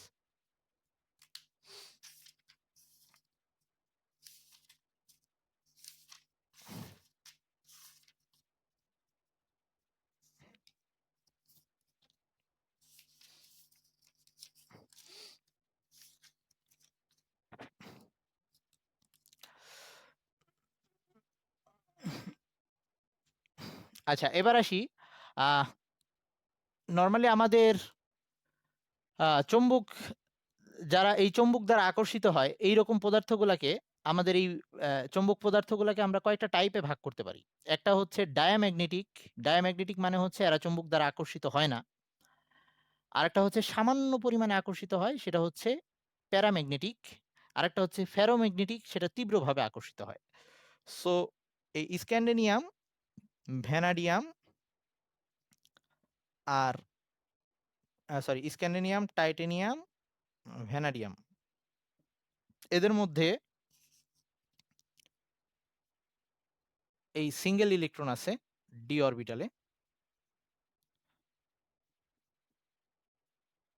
আচ্ছা, এবার আসি আহ নরমালি আমাদের চৌম্বক, যারা এই চৌম্বক দ্বারা আকর্ষিত হয় এইরকম পদার্থগুলাকে, আমাদের এই চৌম্বক পদার্থগুলাকে আমরা কয়েকটা টাইপে ভাগ করতে পারি। একটা হচ্ছে ডায়াম্যাগনেটিক। ডায়াম্যাগনেটিক মানে হচ্ছে এরা চৌম্বক দ্বারা আকর্ষিত হয় না। আরেকটা হচ্ছে সামান্য পরিমাণে আকর্ষিত হয়, সেটা হচ্ছে প্যারাম্যাগনেটিক। আরেকটা হচ্ছে ফেরোম্যাগনেটিক, সেটা তীব্রভাবে আকর্ষিত হয়। সো এই স্ক্যান্ডিনিয়াম, ভ্যানাডিয়াম আর সরি, স্ক্যান্ডিনিয়াম, টাইটেনিয়াম ভ্যানাডিয়াম। এদের মধ্যে এই সিঙ্গেল ইলেকট্রন আছে ডি অরবিটালে।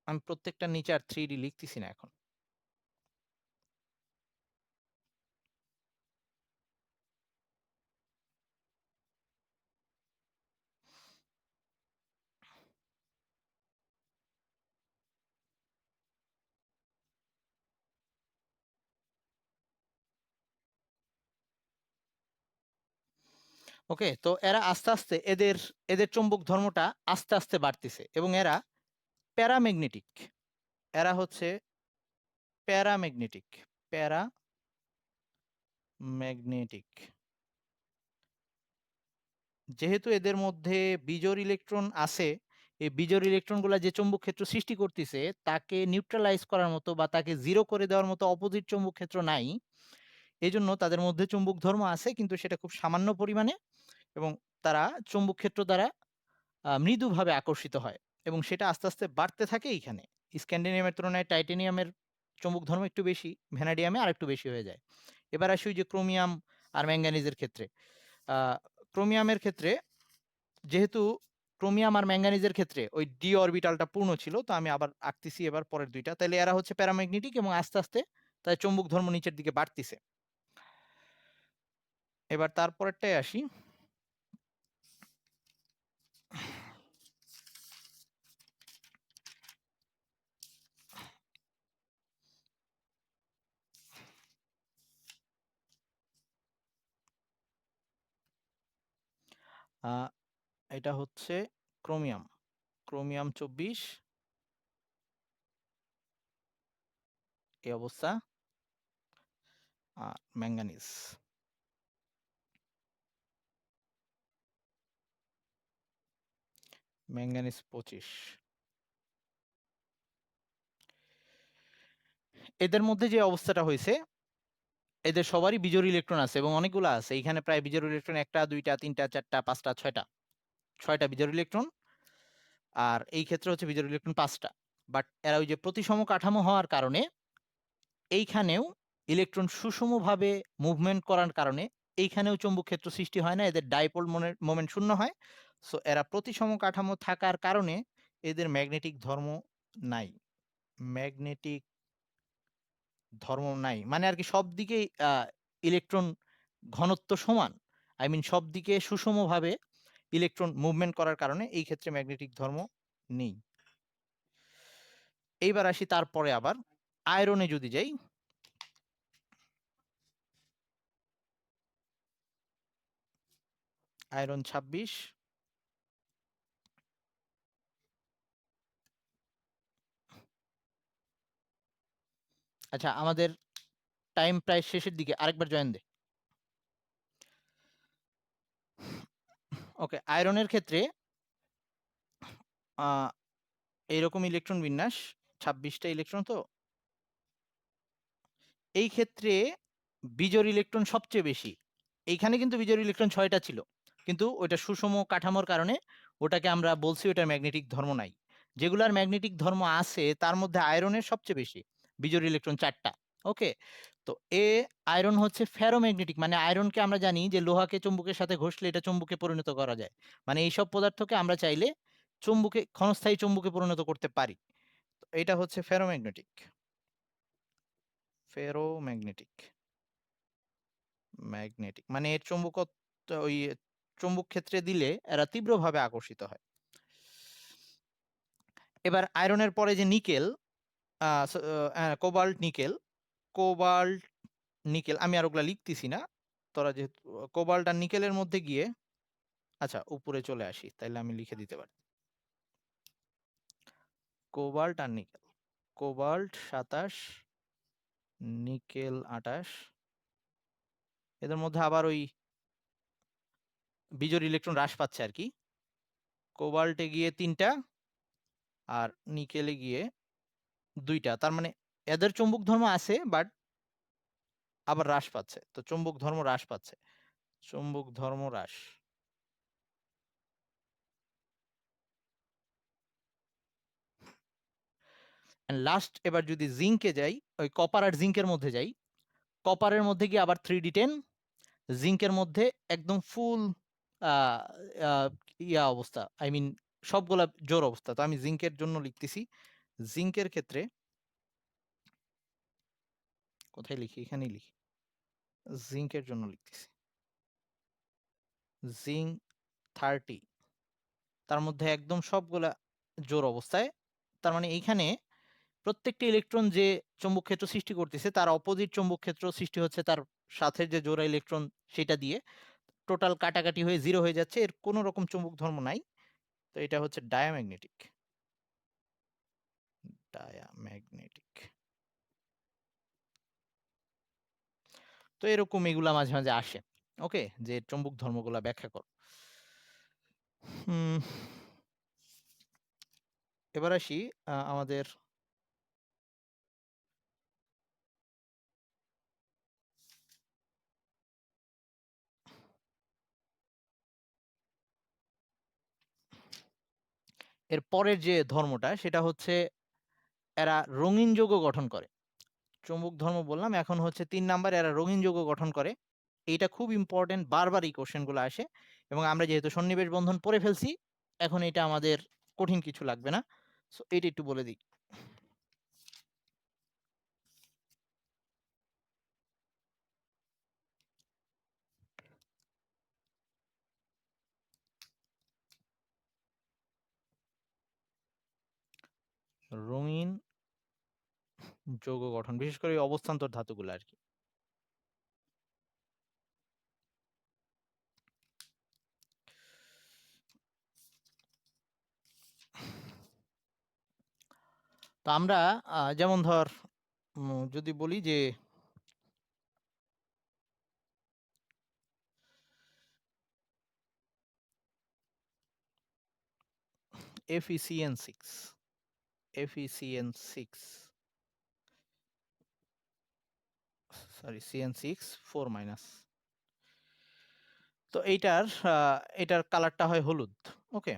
আমি প্রত্যেকটা নিচে আর 3D লিখতেছি না এখন। ওকে, তো এরা আস্তে আস্তে এদের এদের চৌম্বক ধর্মটা আস্তে আস্তে বাড়তেছে এবং এরা প্যারাম্যাগনেটিক। এরা হচ্ছে প্যারাম্যাগনেটিক। প্যারাম্যাগনেটিক। যেহেতু এদের মধ্যে বিজোড় ইলেকট্রন আছে, এই বিজোড় ইলেকট্রনগুলো যে চৌম্বক ক্ষেত্র সৃষ্টি করতেছে তাকে নিউট্রালাইজ করার মতো বা তাকে জিরো করে দেওয়ার মতো অপোজিট চৌম্বক ক্ষেত্র নাই। এই জন্য তাদের মধ্যে চৌম্বক ধর্ম আছে, কিন্তু সেটা খুব সামান্য পরিমাণে, এবং তারা চৌম্বক ক্ষেত্র দ্বারা মৃদুভাবে আকর্ষিত হয় এবং সেটা আস্তে আস্তে বাড়তে থাকে। এইখানে স্ক্যান্ডিনিয়ামের তুলনায় টাইটেনিয়ামের চৌম্বক ধর্ম একটু বেশি, ভ্যানাডিয়ামে আর একটু বেশি হয়ে যায়। এবার আসি ওই যে ক্রোমিয়াম আর ম্যাঙ্গানিজের ক্ষেত্রে। ক্রোমিয়ামের ক্ষেত্রে যেহেতু ক্রোমিয়াম আর ম্যাঙ্গানিজের ক্ষেত্রে ওই ডি অরবিটালটা পূর্ণ ছিল, তো আমি আবার আঁকতেছি এবার পরের দুইটা। তাহলে এরা হচ্ছে প্যারাম্যাগনেটিক এবং আস্তে আস্তে তাদের চৌম্বক ধর্ম নিচের দিকে বাড়তিছে। এবার তারপরেরটাই আসি। এটা হচ্ছে ক্রোমিয়াম। ক্রোমিয়াম 24 এই অবস্থা। আর ম্যাঙ্গানিজ ম্যাঙ্গানিজ 25। এদের মধ্যে যে অবস্থাটা হয়েছে, এদের সবারই বিজোড় ইলেকট্রন আছে এবং অনেকগুলো আছে। এখানে প্রায় বিজোড় ইলেকট্রন 1টা 2টা 3টা 4টা 5টা 6টা বিজোড় ইলেকট্রন। আর এই ক্ষেত্রে হচ্ছে বিজোড় ইলেকট্রন 5টা। বাট এরা ওই যে প্রতিসম কাঠামো হওয়ার কারণে এইখানেও ইলেকট্রন সুষমভাবে মুভমেন্ট করার কারণে এইখানেও চৌম্বক ক্ষেত্র সৃষ্টি হয় না, এদের ডাইপোল মোমেন্ট শূন্য হয়। সো এরা প্রতিসম কাঠামো থাকার কারণে এদের ম্যাগনেটিক ধর্ম নাই। ম্যাগনেটিক ধর্ম নাই মানে আর কি, সব দিকে ইলেকট্রন ঘনত্ব সমান। আই মিন সব দিকে সুষমভাবে ইলেকট্রন মুভমেন্ট করার কারণে এই ক্ষেত্রে ম্যাগনেটিক ধর্ম নেই। এইবার আসি তারপরে আবার আয়রনে যদি যাই। আয়রন 26। আচ্ছা, আমাদের টাইম প্রায় শেষের দিকে, আরেকবার জয়েন দে। ওকে, আয়রনের ক্ষেত্রে এইরকম ইলেকট্রন বিন্যাস, 26টা ইলেকট্রন। তো এই ক্ষেত্রে বিজোড় ইলেকট্রন সবচেয়ে বেশি। এইখানে কিন্তু বিজোড় ইলেকট্রন 6টা ছিল, কিন্তু ওইটা সুষম কাঠামোর কারণে ওটাকে আমরা বলছি ওটার ম্যাগনেটিক ধর্ম নাই। যেগুলার ম্যাগনেটিক ধর্ম আছে তার মধ্যে আয়রনের সবচেয়ে বেশি, বিজোড় ইলেকট্রন 4টা। ওকে, তো আয়রন হচ্ছে ফেরোম্যাগনেটিক, মানে আয়রনকে আমরা জানি যে লোহাকে চুম্বকের সাথে ঘষলে এটা চুম্বকে পরিণত করা যায়। মানে এইসব পদার্থকে আমরা চাইলে চুম্বকে, ক্ষণস্থায়ী চুম্বকে পরিণত করতে পারি। তো এটা হচ্ছে ফেরোম্যাগনেটিক। ফেরোম্যাগনেটিক ম্যাগনেটিক মানে এর চুম্বকত্ব ওই চুম্বক ক্ষেত্রে দিলে এরা তীব্রভাবে আকর্ষিত হয়। এবার আয়রনের পরে যে nickel, cobalt nickel. Cobalt nickel আমি আর ওগুলা লিখতেছি না, তোরা যেহেতু কোবাল্ট আর নিকেলের মধ্যে গিয়ে, আচ্ছা উপরে চলে আসি তাইলে আমি লিখে দিতে পারি। কোবাল্ট আর নিকেল, কোবাল্ট 27, নিকেল 28। এদের মধ্যে আবার ওই বিজোড় ইলেকট্রন হ্রাস পাচ্ছে আর কি। কোবাল্টে গিয়ে 3টা আর নিকেলে গিয়ে 2টা। তার মানে এদের চুম্বক ধর্ম আছে বাট আবার হ্রাস পাচ্ছে, তো চুম্বক ধর্ম হ্রাস পাচ্ছে। চুম্বক ধর্ম হ্রাস। লাস্ট এবার যদি জিঙ্কে যাই, ওই কপার আর জিঙ্কের মধ্যে যাই, কপারের মধ্যে গিয়ে আবার 3d10, জিঙ্কের মধ্যে একদম ফুল ইয়া অবস্থা, আই মিন সবগুলা জোর অবস্থা। তো আমি জিঙ্কের জন্য লিখতেছি, জিঙ্কের ক্ষেত্রে কোথায় লিখি, এখানেই লিখি, জিঙ্কের জন্য লিখতেছি জিঙ্ক 30, তার মধ্যে একদম সবগুলা জোর অবস্থায়। তার মানে এইখানে প্রত্যেকটি ইলেকট্রন যে চৌম্বক ক্ষেত্র সৃষ্টি করতেছে তার অপোজিট চৌম্বক ক্ষেত্র সৃষ্টি হচ্ছে তার সাথে যে জোড়া ইলেকট্রন সেটা দিয়ে, টোটাল কাটাকাটি হয়ে 0 হয়ে যাচ্ছে, এর কোনো রকম চৌম্বক ধর্ম নাই। তো এটা হচ্ছে ডায়াম্যাগনেটিক। ডায়াম্যাগনেটিক। তো এরকম এগুলা মাঝে মাঝে আসে। ওকে, যে চৌম্বক ধর্মগুলা ব্যাখ্যা কর। এবার আসি আমাদের এর পরের যে ধর্মটা, সেটা হচ্ছে এরা রঙিন যৌগ গঠন করে। চৌম্বক ধর্ম বললাম, এখন হচ্ছে 3 নাম্বার, এরা রঙিন যৌগ গঠন করে। এইটা খুব ইম্পর্টেন্ট, বারবার এই কোশ্চেনগুলো আসে, এবং আমরা যেহেতু সন্নিবেশ বন্ধন পড়ে ফেলছি, এখন এটা আমাদের কঠিন কিছু লাগবে না। সো এইটা একটু বলে দিই। রঙিন যৌগ গঠন, বিশেষ করে অবস্থান্তর ধাতুগুলো আর কি। তো আমরা যেমন ধর যদি বলি যে FeCN6, সরি CN6 4-। তো এটার কালারটা হয় হলুদ। ওকে,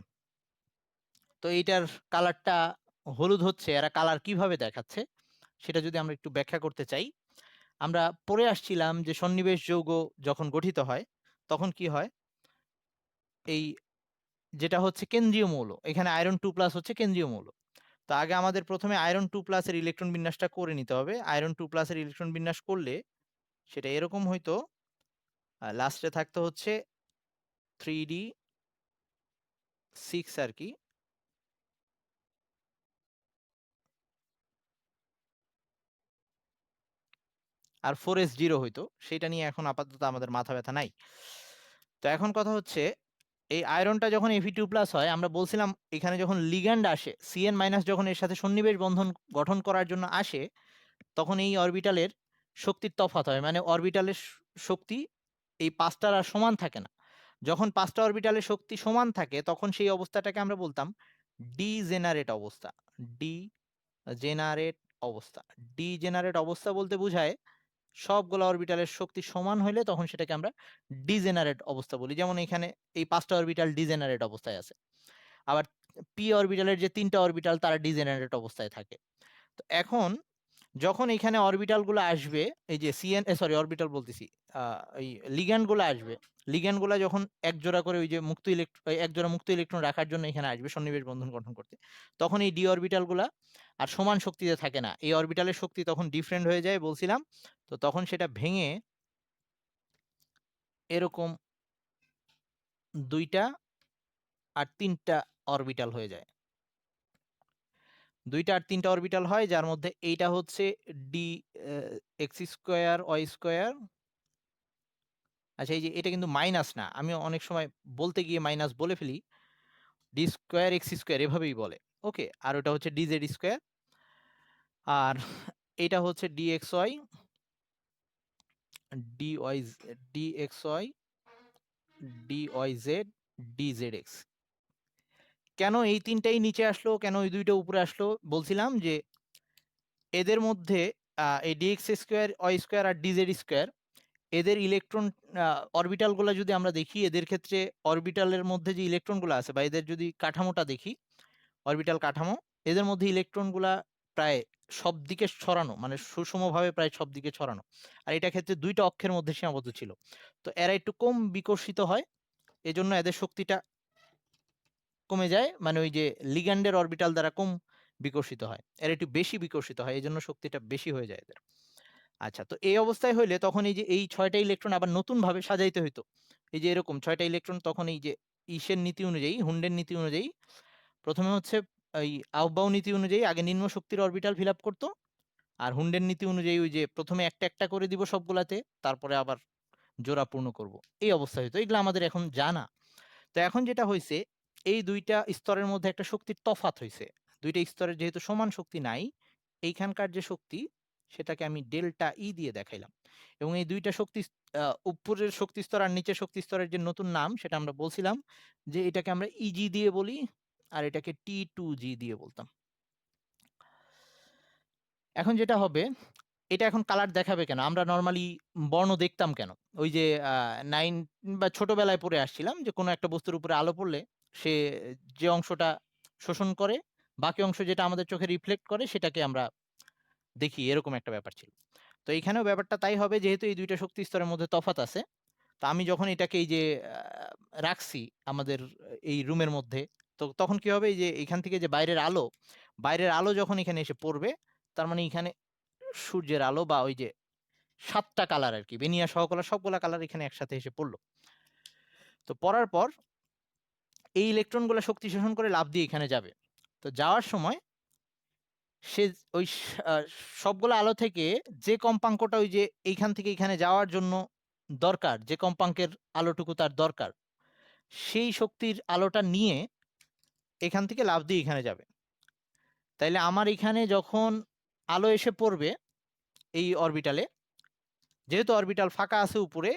তো এইটার কালারটা হলুদ হচ্ছে, এরা কালার কিভাবে দেখাচ্ছে সেটা যদি আমরা একটু ব্যাখ্যা করতে চাই। আমরা পড়ে আসছিলাম যে সন্নিবেশ যৌগ যখন গঠিত হয় তখন কি হয়, এই যেটা হচ্ছে কেন্দ্রীয় মৌল, এখানে আয়রন 2+ হচ্ছে কেন্দ্রীয় মৌল। তো আগে আমাদের প্রথমে আয়রন 2+ এর ইলেকট্রন বিন্যাসটা করে নিতে হবে। আয়রন 2+ এর ইলেকট্রন বিন্যাস করলে সেটা এরকম হইতো, লাস্টে থাকতো হচ্ছে 3d6 আর কি, আর 4s0 হইতো। সেটা নিয়ে এখন আপাতত আমাদের মাথা ব্যথা নাই। তো এখন কথা হচ্ছে, এই আয়রনটা যখন Fe2+ হয়, আমরা বলছিলাম এখানে যখন লিগ্যান্ড আসে, Cn- যখন এর সাথে সন্নিবেশ বন্ধন গঠন করার জন্য আসে, তখন এই অরবিটালের শক্তির তফাৎ হয়, মানে অরবিটালের শক্তি এই 5টার আর সমান থাকে না। যখন 5টা অরবিটালের শক্তি সমান থাকে তখন সেই অবস্থাটাকে আমরা বলতাম ডিজেনারেট অবস্থা। ডিজেনারেট অবস্থা, ডিজেনারেট অবস্থা বলতে বোঝায় সবগুলো অরবিটালের শক্তি সমান হইলে তখন সেটাকে আমরা ডিজেনারেট অবস্থা বলি। যেমন এখানে এই 5টা অরবিটাল ডিজেনারেট অবস্থায় আছে, আবার পি অরবিটালের যে 3টা অরবিটাল তারা ডিজেনারেট অবস্থায় থাকে। তো এখন যখন এখানে অরবিটাল গুলো আসবে, এই যে অরবিটাল বলতেছি, এই লিগ্যান্ড গুলো আসবে, লিগ্যান্ড গুলা যখন এক জোড়া করে ওই যে মুক্ত ইলেকট্রন, এক জোড়া মুক্ত ইলেকট্রন রাখার জন্য এখানে আসবে সন্নিবেশ বন্ধন গঠন করতে, তখন এই ডি অরবিটাল গুলা আর সমান শক্তিতে থাকে না, এই অরবিটালের শক্তি তখন ডিফারেন্ট হয়ে যায় বলছিলাম। তো তখন সেটা ভেঙে এরকম 2টা আর 3টা অরবিটাল হয়ে যায়। 2টা আর 3টা অরবিটাল হয়, যার মধ্যে এইটা হচ্ছে ডি x²y²। আচ্ছা, এই যে এটা কিন্তু মাইনাস না, আমি অনেক সময় বলতে গিয়ে মাইনাস বলে ফেলি, d²x² এভাবেই বলে। ওকে, আর ওটা হচ্ছে dz², আর এটা হচ্ছে dxy, dxy, dyz, dzx। কেন এই 3টাই নিচে আসলো, কেন ওই 2টা উপরে আসলো? বলছিলাম যে এদের মধ্যে এই dx², y² আর dz², এদের ইলেকট্রন অরবিটাল গুলা যদি আমরা দেখি, এদের ক্ষেত্রে অরবিটালের মধ্যে যে ইলেকট্রন গুলো আছে বা এদের যদি কাঠামোটা দেখি, অরবিটাল কাঠামো, এদের মধ্যে ইলেকট্রন গুলা প্রায় সব দিকে ছড়ানো, মানে সুষমভাবে প্রায় সব দিকে ছড়ানো, আর এটা ক্ষেত্রে দুইটা অক্ষের মধ্যে সীমাবদ্ধ ছিল। তো এরা একটু কম বিকশিত হয়, এজন্য এদের শক্তিটা কমে যায়, মানে ওই যে লিগ্যান্ডের অরবিটাল দ্বারা কম বিকশিত হয়, এর একটু বেশি বিকশিত হয়, এই জন্য শক্তিটা বেশি হয়ে যায় এদের। আচ্ছা, তো এই অবস্থায় হইলে তখন এই যে এই 6টা ইলেকট্রন আবার নতুন ভাবে সাজাইতে হইতো, এই যে এরকম 6টা ইলেকট্রন তখন এই যে ইসের নীতি অনুযায়ী, হুন্ডের নীতি অনুযায়ী প্রথমে হচ্ছে এই আউবাউ নীতি অনুযায়ী আগে নিম্ন শক্তির অরবিটাল ফিল আপ করতো, আর হুন্ডের নীতি অনুযায়ী ওই যে প্রথমে একটা একটা করে দিব সবগুলাতে, তারপরে আবার জোড়া পূর্ণ করব, এই অবস্থা হইতো। এগুলো আমাদের এখন জানা। তো এখন যেটা হয়েছে, এই দুইটা স্তরের মধ্যে একটা শক্তির তফাৎ হয়েছে, দুইটা স্তরের যেহেতু সমান শক্তি নাই, এইখানকার যে শক্তি সেটাকে আমি ডেল্টা ই দিয়ে দেখাইলাম, এবং এই দুইটা শক্তি উপরের শক্তি স্তর আর নিচের শক্তি স্তরের যে নতুন নাম সেটা আমরা বলছিলাম যে এটাকে আমরা ইজি দিয়ে বলি, আর এটাকে T2G দিয়ে বলতাম। এখন যেটা হবে, এটা এখন কালার দেখাবে কেন, আমরা নর্মালি বর্ণ দেখতাম কেন, ওই যে 9 বা ছোটবেলায় পড়ে আসছিলাম যে কোনো একটা বস্তুর উপরে আলো পড়লে সে যে অংশটা শোষণ করে, বাকি অংশ যেটা আমাদের চোখে রিফ্লেক্ট করে সেটাকে আমরা দেখি, এরকম একটা ব্যাপার ছিল। তো এখানেও ব্যাপারটা তাই হবে, যেহেতু এই দুইটা শক্তি স্তরের মধ্যে তফাৎ আছে। তো আমি যখন এটাকে এই যে রাখছি আমাদের এই রুমের মধ্যে, তো তখন কি হবে, এই যে এখান থেকে যে বাইরের আলো যখন এখানে এসে পড়বে, তার মানে এখানে সূর্যের আলো বা ওই যে 7টা কালার আর কি, বেনিয়া সহকালা সবগুলা কালার এখানে একসাথে এসে পড়লো। তো পড়ার পর এই ইলেকট্রনগুলো শক্তি শোষণ করে লাফ দিয়ে এখানে যাবে। তো যাওয়ার সময় সে ওই সবগুলো আলো থেকে যে কম্পাঙ্কটা ওই যে এইখান থেকে এখানে যাওয়ার জন্য দরকার, যে কম্পাঙ্কের আলোটুকু তার দরকার, সেই শক্তির আলোটা নিয়ে এখান থেকে লাফ দিয়ে এখানে যাবে। তাইলে আমার এখানে যখন আলো এসে পড়বে এই অরবিটালে, যেহেতু অরবিটাল ফাঁকা আছে উপরে,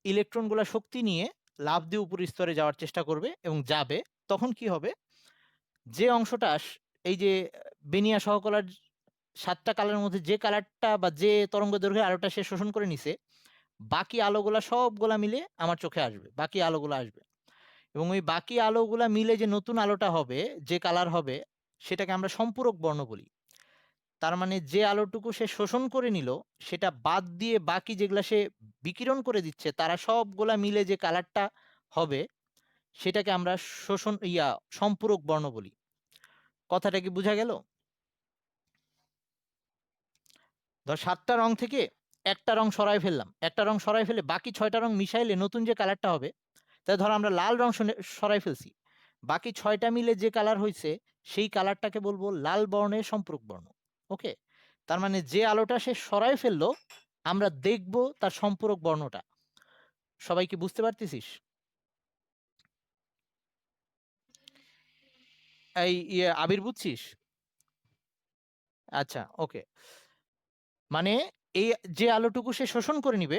ইলেকট্রনগুলো শক্তি নিয়ে লাফ দিয়ে উপরের স্তরে যাওয়ার চেষ্টা করবে এবং যাবে। তখন কি হবে, যে অংশটা এই যে বেনিয়া সহকলার 7টা কালারের মধ্যে যে কালারটা বা যে তরঙ্গ দৈর্ঘ্যের আলোটা সে শোষণ করে নিছে, বাকি আলোগুলা সবগুলা মিলে আমার চোখে আসবে, বাকি আলোগুলা আসবে, এবং ওই বাকি আলোগুলা মিলে যে নতুন আলোটা হবে, যে কালার হবে, সেটাকে আমরা সম্পূরক বর্ণ বলি। তার মানে যে আলোটুকু সে শোষণ করে নিল সেটা বাদ দিয়ে বাকি যেগুলা সে বিকিরণ করে দিচ্ছে, তারা সবগুলা মিলে যে কালারটা হবে সেটাকে আমরা সম্পূরক বর্ণ বলি। কথাটা কি বোঝা গেল? ধর 7টা রং থেকে একটা রং সরাই ফেললাম, একটা রং সরাই ফেলে বাকি 6টা রং মিশাইলে নতুন যে কালারটা হবে, তাই ধর আমরা লাল রং সরাই ফেলছি, বাকি 6টা মিলে যে কালার হয়েছে সেই কালারটাকে বলবো লাল বর্ণের সম্পূরক বর্ণ। ওকে, তার মানে যে আলোটা সে সরাই ফেললো আমরা দেখব তার সম্পূরক বর্ণটা। সবাই কি বুঝতে পারতেছিস? এই আবির বুঝছিস? আচ্ছা, ওকে। মানে এই যে আলোটুকু সে শোষণ করে নিবে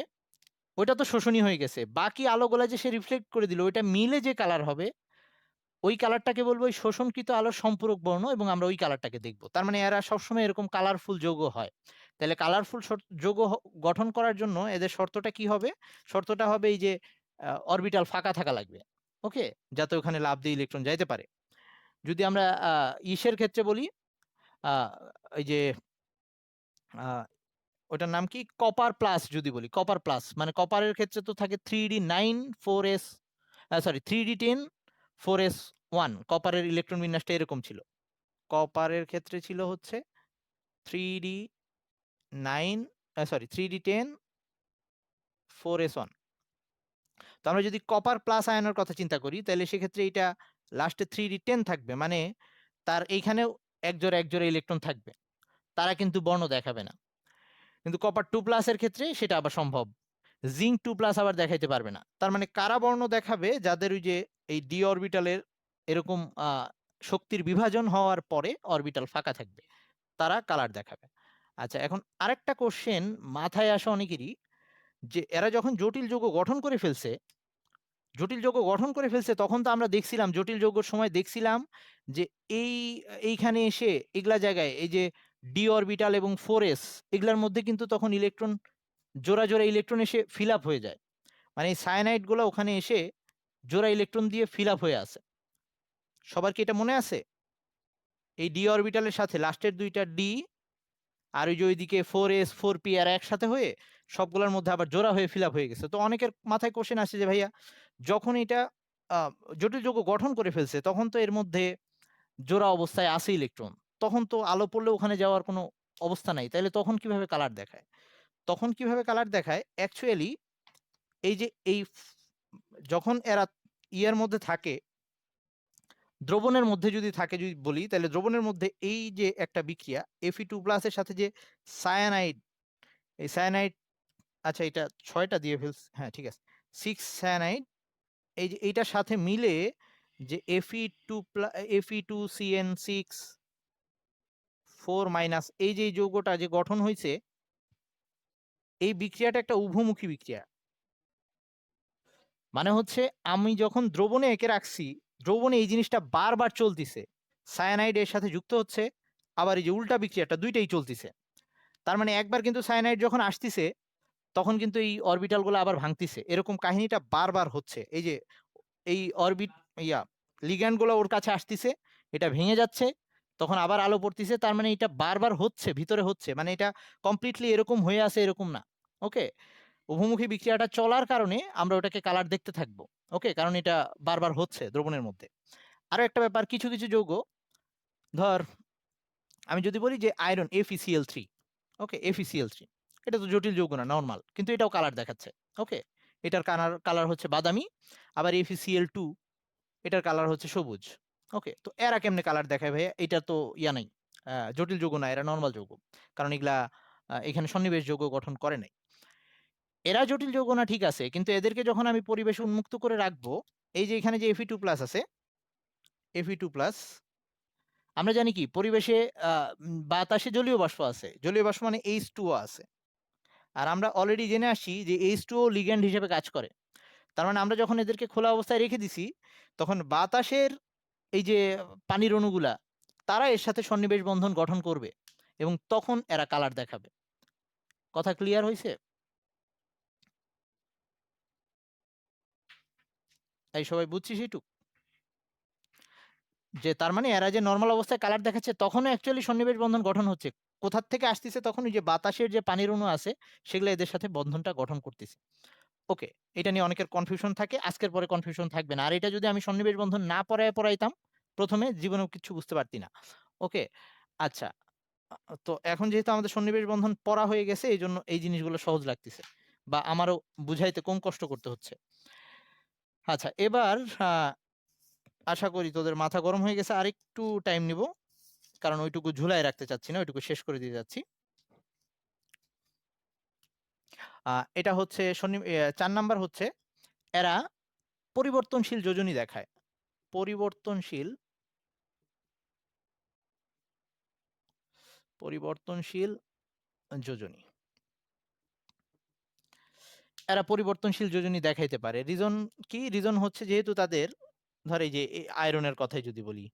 ওইটা তো শোষণই হয়ে গেছে, বাকি আলোগুলা যে সে রিফ্লেক্ট করে দিল ওইটা মিলে যে কালার হবে, ওই কালারটাকে বলবো ওই শোষণকৃত আলোর সম্পূরক বর্ণ, এবং আমরা ওই কালারটাকে দেখব। তার মানে এরা সবসময় এরকম কালারফুল যৌগ হয়। তাহলে কালারফুল যৌগ গঠন করার জন্য এদের শর্তটা কি হবে? শর্তটা হবে এই যে অরবিটাল ফাঁকা থাকা লাগবে, ওকে, যাতে ওখানে লাফ দিয়ে ইলেকট্রন যাইতে পারে। যদি আমরা ইসের ক্ষেত্রে বলি, এই যে ওটার নাম কি, কপার প্লাস যদি বলি, কপার প্লাস মানে কপারের ক্ষেত্রে তো থাকে 3D9 4s, sorry 3D10 4s1, কপারের ইলেকট্রন বিন্যাসটা এরকম ছিল। কপারের ক্ষেত্রে ছিল হচ্ছে 3D9, সরি 3D10 4s1। তো আমরা যদি কপার প্লাস আয়নের কথা চিন্তা করি তাহলে সেক্ষেত্রে এটা লাস্টে 3D10 থাকবে, মানে তার এইখানেও এক জোড়া ইলেকট্রন থাকবে, তারা কিন্তু বর্ণ দেখাবে না। কিন্তু কপার 2+ এর ক্ষেত্রে সেটা আবার সম্ভব, জিঙ্ক 2+ আবার দেখাইতে পারবে না। তার মানে কারা বর্ণ দেখাবে? যাদের ওই যে এই ডি অরবিটালের এরকম শক্তির বিভাজন হওয়ার পরে অরবিটাল ফাঁকা থাকবে, তারা কালার দেখাবে। আচ্ছা, এখন আরেকটা কোশ্চেন মাথায় আসে অনেকেরই, যে এরা যখন জটিল যৌগ গঠন করে ফেলছে, তখন তো আমরা দেখছিলাম জটিল যৌগের সময় দেখছিলাম যে এইখানে এসে এগুলা জায়গায় এই যে ডি অরবিটাল এবং 4s এগুলার মধ্যে কিন্তু তখন ইলেকট্রন জোড়া জোড়া ইলেকট্রন এসে ফিল আপ হয়ে যায়, মানে এই সায়ানাইড গুলো ওখানে এসে জোড়া ইলেকট্রন দিয়ে ফিল আপ হয়ে আছে। সবার কি এটা মনে আছে? এই ডি অরবিটালের সাথে লাস্টের দুইটা ডি আর ওই যে ওইদিকে 4s 4p আর একসাথে হয়ে সবগুলোর মধ্যে আবার জোড়া হয়ে ফিল আপ হয়ে গেছে। তো অনেকের মাথায় কোশ্চেন আসছে যে ভাইয়া যখন এটা জটিল যৌগ গঠন করে ফেলছে তখন তো এর মধ্যে জোড়া অবস্থায় আছে ইলেকট্রন, তখন তো আলো পড়লে ওখানে যাওয়ার কোনো অবস্থা নাই, তাহলে তখন কিভাবে কালার দেখায়? তখন কিভাবে কালার দেখায় অ্যাকচুয়ালি এই যে যখন এরা ইয়ের মধ্যে থাকে, দ্রবণের মধ্যে যদি থাকে যদি বলি, তাহলে দ্রবণের মধ্যে এই যে একটা বিক্রিয়া Fe2+ এর সাথে যে সায়ানাইড, এই সায়ানাইড, আচ্ছা এটা 6টা দিয়ে ফেলছি, হ্যাঁ ঠিক আছে, 6 সায়ানাইড, এই যে এইটার সাথে মিলে যে Fe2CN6 4- এই যে যৌগটা যে গঠন হয়েছে, এই বিক্রিয়াটা একটা উভমুখী বিক্রিয়া। মানে হচ্ছে আমি যখন দ্রবণে এঁকে রাখছি, দ্রবণে এই জিনিসটা বারবার চলতিছে, সায়ানাইড এর সাথে যুক্ত হচ্ছে, আবার এই যে উল্টা বিক্রিয়াটা দুইটাই চলতিছে। তার মানে একবার কিন্তু সায়ানাইড যখন আসতিছে তখন কিন্তু এই অরবিটালগুলো আবার ভাঙতিছে, এরকম কাহিনীটা বারবার হচ্ছে। এই যে এই লিগ্যান্ডগুলো ওর কাছে আসতিছে, এটা ভেঙে যাচ্ছে, তখন আবার আলো পড়তিছে, তার মানে এটা বারবার হচ্ছে, ভিতরে হচ্ছে, মানে এটা কমপ্লিটলি এরকম হয়ে আছে এরকম না। ওকে, উভমুখী বিক্রিয়াটা চলার কারণে আমরা ওটাকে কালার দেখতে থাকবো। ওকে, কারণ এটা বারবার হচ্ছে দ্রবণের মধ্যে। আরো একটা ব্যাপার, কিছু কিছু যৌগ, ধর আমি যদি বলি যে আয়রন FeCl3, ওকে FeCl3, এটা তো জটিল যৌগ না, নর্মাল, কিন্তু এটাও কালার দেখাচ্ছে। ওকে, এটার কালার হচ্ছে বাদামি, আবার FeCl2 এটার কালার হচ্ছে সবুজ। ওকে, তো এরা কেমনে কালার দেখায় ভাইয়া? এটা তো ইয়া নাই, জটিল যৌগ না, এরা নর্মাল যৌগ, কারণ এগুলা এখানে সন্নিবেশ যৌগ গঠন করে নাই। এরা জটিল যৌগ না ঠিক আছে, কিন্তু এদেরকে যখন আমি পরিবেশে উন্মুক্ত করে রাখবো, এই যে এখানে যে Fe2+ আছে, Fe2+, আমরা জানি কি পরিবেশে বাতাসে জলীয় বাষ্প আছে, জলীয় বাষ্প মানে H2O আছে, আর আমরা অলরেডি জেনে আসি যে H2O লিগ্যান্ড হিসেবে কাজ করে। তার মানে আমরা যখন এদেরকে খোলা অবস্থায় রেখে দিছি, তখন বাতাসের এই যে পানির অণুগুলা, তারা এর সাথে সন্নিবেশ বন্ধন গঠন করবে এবং তখন এরা কালার দেখাবে। কথা ক্লিয়ার হয়েছে? তাই সবাই বুঝছি সেইটুক, যে তার মানে এরা যে নরমাল অবস্থায় কালার দেখাচ্ছে তখনও অ্যাকচুয়ালি সন্নিবেশ বন্ধন গঠন হচ্ছে, কোথার থেকে আসতেছে, তখন ওই যে বাতাসের যে পানির অণু আছে সেগুলো এদের সাথে বন্ধনটা গঠন করতেছে। ওকে, এটা নিয়ে অনেকের কনফিউশন থাকে, আজকের পরে কনফিউশন থাকবে না। আর এটা যদি আমি সন্নিবেশ বন্ধন না পড়াইতাম প্রথমে, জীবনেও কিছু বুঝতে পারতি না। ওকে, আচ্ছা, তো এখন যেহেতু আমাদের সন্নিবেশ বন্ধন পড়া হয়ে গেছে, এই জন্য এই জিনিসগুলো সহজ লাগতেছে, বা আমারও বুঝাইতে কম কষ্ট করতে হচ্ছে। আচ্ছা, এবার আশা করি তোদের মাথা গরম হয়ে গেছে, আরেকটু টাইম নিব, কারণ ওইটুকু ঝুলায় রাখতে চাচ্ছি না, ওইটুকু শেষ করে দিয়ে যাচ্ছি। এটা হচ্ছে 4 নাম্বার হচ্ছে এরা পরিবর্তনশীল যোজনী দেখায়। পরিবর্তনশীল যোজনী, এরা পরিবর্তনশীল যোজনী দেখাইতে পারে। রিজন কি? রিজন হচ্ছে যেহেতু তাদের, ধর এই যে আয়রনের কথাই যদি বলি,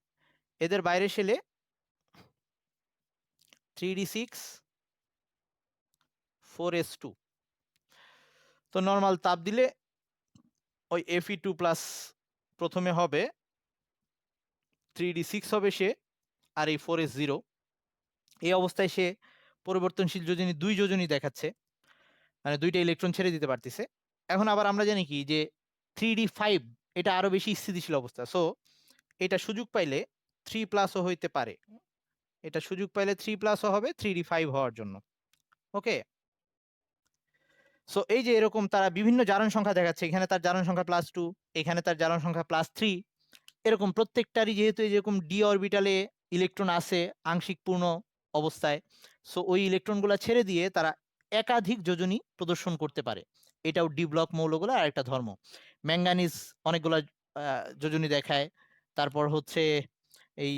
এদের বাইরে সেলে 3d6 4s2, তো নর্মাল তাপ দিলে ওই Fe2+ প্রথমে হবে, 3d6 হবে সে, আর এই 4s0, এই অবস্থায় সে পরিবর্তনশীল যোজনী 2 যোজনী দেখাচ্ছে, মানে 2টা ইলেকট্রন ছেড়ে দিতে পারতেছে। এখন আবার আমরা জানি কি যে 3d5 এটা আরো বেশি স্থিতিশীল অবস্থা, সো এটা সুযোগ পাইলে 3+ও হইতে পারে, এটা সুযোগ পাইলে 3+ও হবে 3d5 হওয়ার জন্য। ওকে, সো এই যে এরকম তারা বিভিন্ন জারণ সংখ্যা দেখাচ্ছে, এখানে তার জারণ সংখ্যা +2, এখানে তার জারণ সংখ্যা +3, এরকম প্রত্যেকটারই যেহেতু যেরকম ডি অরবিটালে ইলেকট্রন আছে আংশিক পূর্ণ অবস্থায়, সো ওই ইলেকট্রনগুলো ছেড়ে দিয়ে তারা একাধিক যোজনী প্রদর্শন করতে পারে। এটাও ডি ব্লক মৌলগুলো আর একটা ধর্ম। ম্যাঙ্গানিজ অনেকগুলা যোজনী দেখায়, তারপর হচ্ছে এই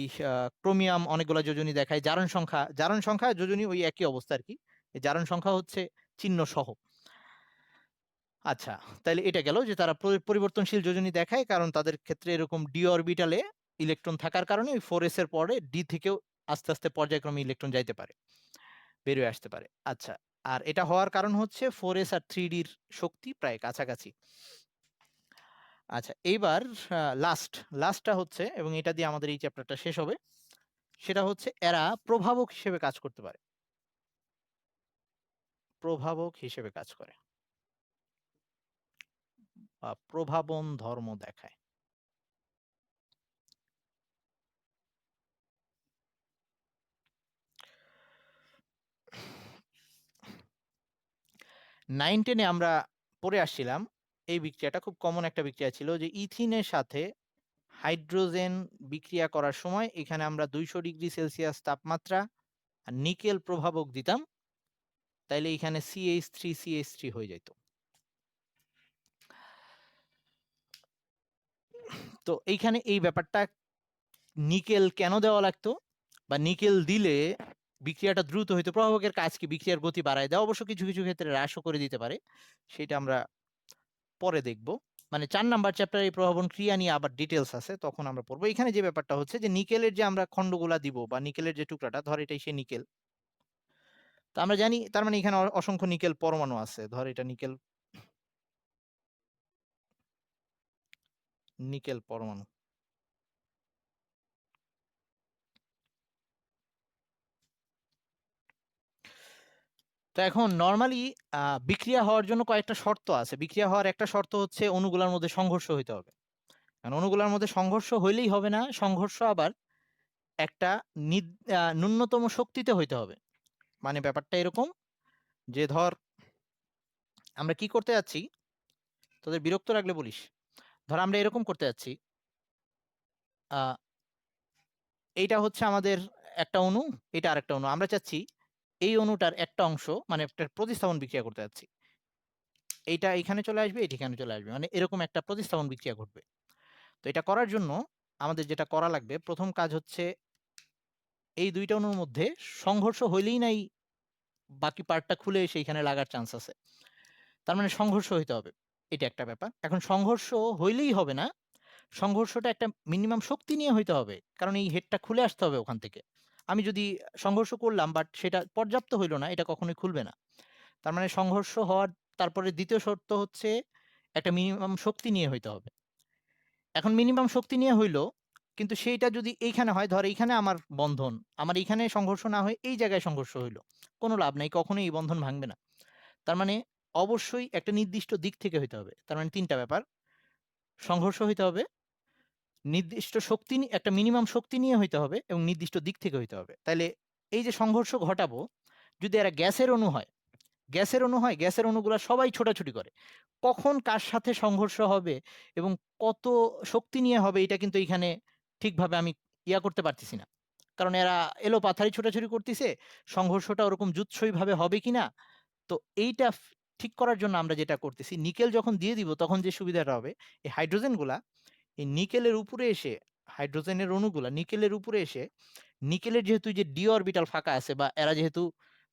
ক্রোমিয়াম অনেকগুলা যোজনী দেখায়। জারণ সংখ্যা যোজনী ওই একই অবস্থা আর কি, এই জারণ সংখ্যা হচ্ছে চিহ্ন সহ। আচ্ছা, তাহলে এটা গেল যে তারা পরিবর্তনশীল যোজনী দেখায়, কারণ তাদের ক্ষেত্রে এরকম ডি অরবিটালে ইলেকট্রন থাকার কারণে ওই 4s এর পরে ডি থেকেও আস্তে আস্তে পর্যায়ক্রমে ইলেকট্রন যাইতে পারে, বেরিয়ে আসতে পারে। আচ্ছা, আর এটা হওয়ার কারণ হচ্ছে 4s আর 3d এর শক্তি প্রায় কাছাকাছি। আচ্ছা, এইবার লাস্টটা হচ্ছে, এবং এটা দিয়ে আমাদের এই চ্যাপ্টারটা শেষ হবে, সেটা হচ্ছে এরা প্রভাবক হিসেবে কাজ করতে পারে, প্রভাবক হিসেবে কাজ করে বা প্রভাবন ধর্ম দেখায়। 9-10 আমরা পড়ে আসছিলাম, এই বিক্রিয়াটা খুব কমন একটা বিক্রিয়া ছিল যে ইথিনের সাথে হাইড্রোজেন বিক্রিয়া করার সময় এখানে আমরা 200°C তাপমাত্রা আর নিকেল প্রভাবক দিতাম, তাইলে এখানে CH3 হয়ে যেত। তো এইখানে এই ব্যাপারটা নিকেল কেন দেওয়া লাগতো বা নিকেল দিলে বিক্রিয়াটা দ্রুত হইতো, প্রভাবকের কাজ কি বিক্রিয়ার গতি বাড়ায় দেয়, অবশ্য কিছু কিছু ক্ষেত্রে হ্রাসও করে দিতে পারে, সেটা আমরা পরে দেখব। মানে 4 নাম্বার চ্যাপ্টারে এই প্রভাবন ক্রিয়া নিয়ে আবার ডিটেলস আছে, তখন আমরা পড়বো। এখানে যে ব্যাপারটা হচ্ছে যে নিকেলের যে আমরা খণ্ডগুলা দিব বা নিকেলের যে টুকরাটা, ধর এটাই সে নিকেল, তো আমরা জানি তার মানে এখানে অসংখ্য নিকেল পরমাণু আছে, ধর এটা নিকেল, নিকেল পরমাণু। তো এখন নরমালি বিক্রিয়া হওয়ার জন্য কয়েকটা শর্ত আছে। বিক্রিয়া হওয়ার একটা শর্ত হচ্ছে অণুগুলার মধ্যে সংঘর্ষ হইতে হবে। কারণ অণুগুলার মধ্যে সংঘর্ষ হইলেই হবে না, সংঘর্ষ আবার একটা ন্যূনতম শক্তিতে হইতে হবে। মানে ব্যাপারটা এরকম যে ধর আমরা কি করতে যাচ্ছি, তোদের বিরক্ত লাগলে বলিস। ধর আমরা এরকম করতে যাচ্ছি, আহ এইটা হচ্ছে আমাদের একটা অণু, এটা আরেকটা অণু, আমরা চাচ্ছি এই অণুটার একটা অংশ মানে একটা প্রতিস্থাপন বিক্রিয়া করতে যাচ্ছি, এইটা এখানে চলে আসবে, এটি এখানে চলে আসবে, মানে এরকম একটা প্রতিস্থাপন বিক্রিয়া ঘটবে। তো এটা করার জন্য আমাদের যেটা করা লাগবে, প্রথম কাজ হচ্ছে এই দুইটা অণুর মধ্যে সংঘর্ষ হইলেই নাই বাকি পার্টটা খুলে সেইখানে লাগার চান্স আছে, তার মানে সংঘর্ষ হইতে হবে, এটা একটা ব্যাপার। এখন সংঘর্ষ হইলেই হবে না, সংঘর্ষটা একটা মিনিমাম শক্তি নিয়ে হইতে হবে, কারণ এই হেডটা খুলে আসতে হবে ওখান থেকে। আমি যদি সংঘর্ষ করলাম বাট সেটা পর্যাপ্ত হইল না, এটা কখনোই খুলবে না। তার মানে সংঘর্ষ হওয়ার তারপরে দ্বিতীয় শর্ত হচ্ছে একটা মিনিমাম শক্তি নিয়ে হইতে হবে। এখন মিনিমাম শক্তি নিয়ে হইলো, কিন্তু সেইটা যদি এইখানে হয়, ধর এইখানে আমার বন্ধন, আমার এইখানে সংঘর্ষ না হয়ে এই জায়গায় সংঘর্ষ হইলো, কোনো লাভ নাই, কখনোই এই বন্ধন ভাঙবে না। তার মানে অবশ্যই একটা নির্দিষ্ট দিক থেকে হইতে হবে। তার মানে তিনটা ব্যাপার, সংঘর্ষ হইতে হবে, নির্দিষ্ট শক্তি একটা মিনিমাম শক্তি নিয়ে হইতে হবে এবং নির্দিষ্ট দিক থেকে হইতে হবে। তাইলে এই যে সংঘর্ষ ঘটাবো, যদি এরা গ্যাসের অণু হয়, গ্যাসের অণু হয়, গ্যাসের অণুগুলা সবাই ছোটাছুটি করে, কখন কার সাথে সংঘর্ষ হবে এবং কত শক্তি নিয়ে হবে এটা কিন্তু এখানে ঠিকভাবে আমি করতে পারতেছি না, কারণ এরা এলো পাথারি ছোটাছুটি করতেছে, সংঘর্ষটা ওরকম জুৎসই ভাবে হবে কিনা। তো এইটা ঠিক করার জন্য আমরা যেটা করতেছি, নিকেল যখন দিয়ে দিব তখন যে সুবিধাটা হবে, এই হাইড্রোজেন গুলা এই নিকেলের উপরে এসে, হাইড্রোজেনের অণুগুলা নিকেলের উপরে এসে, নিকেলের যেহেতু যে ডি অরবিটাল ফাঁকা আছে, বা এরা যেহেতু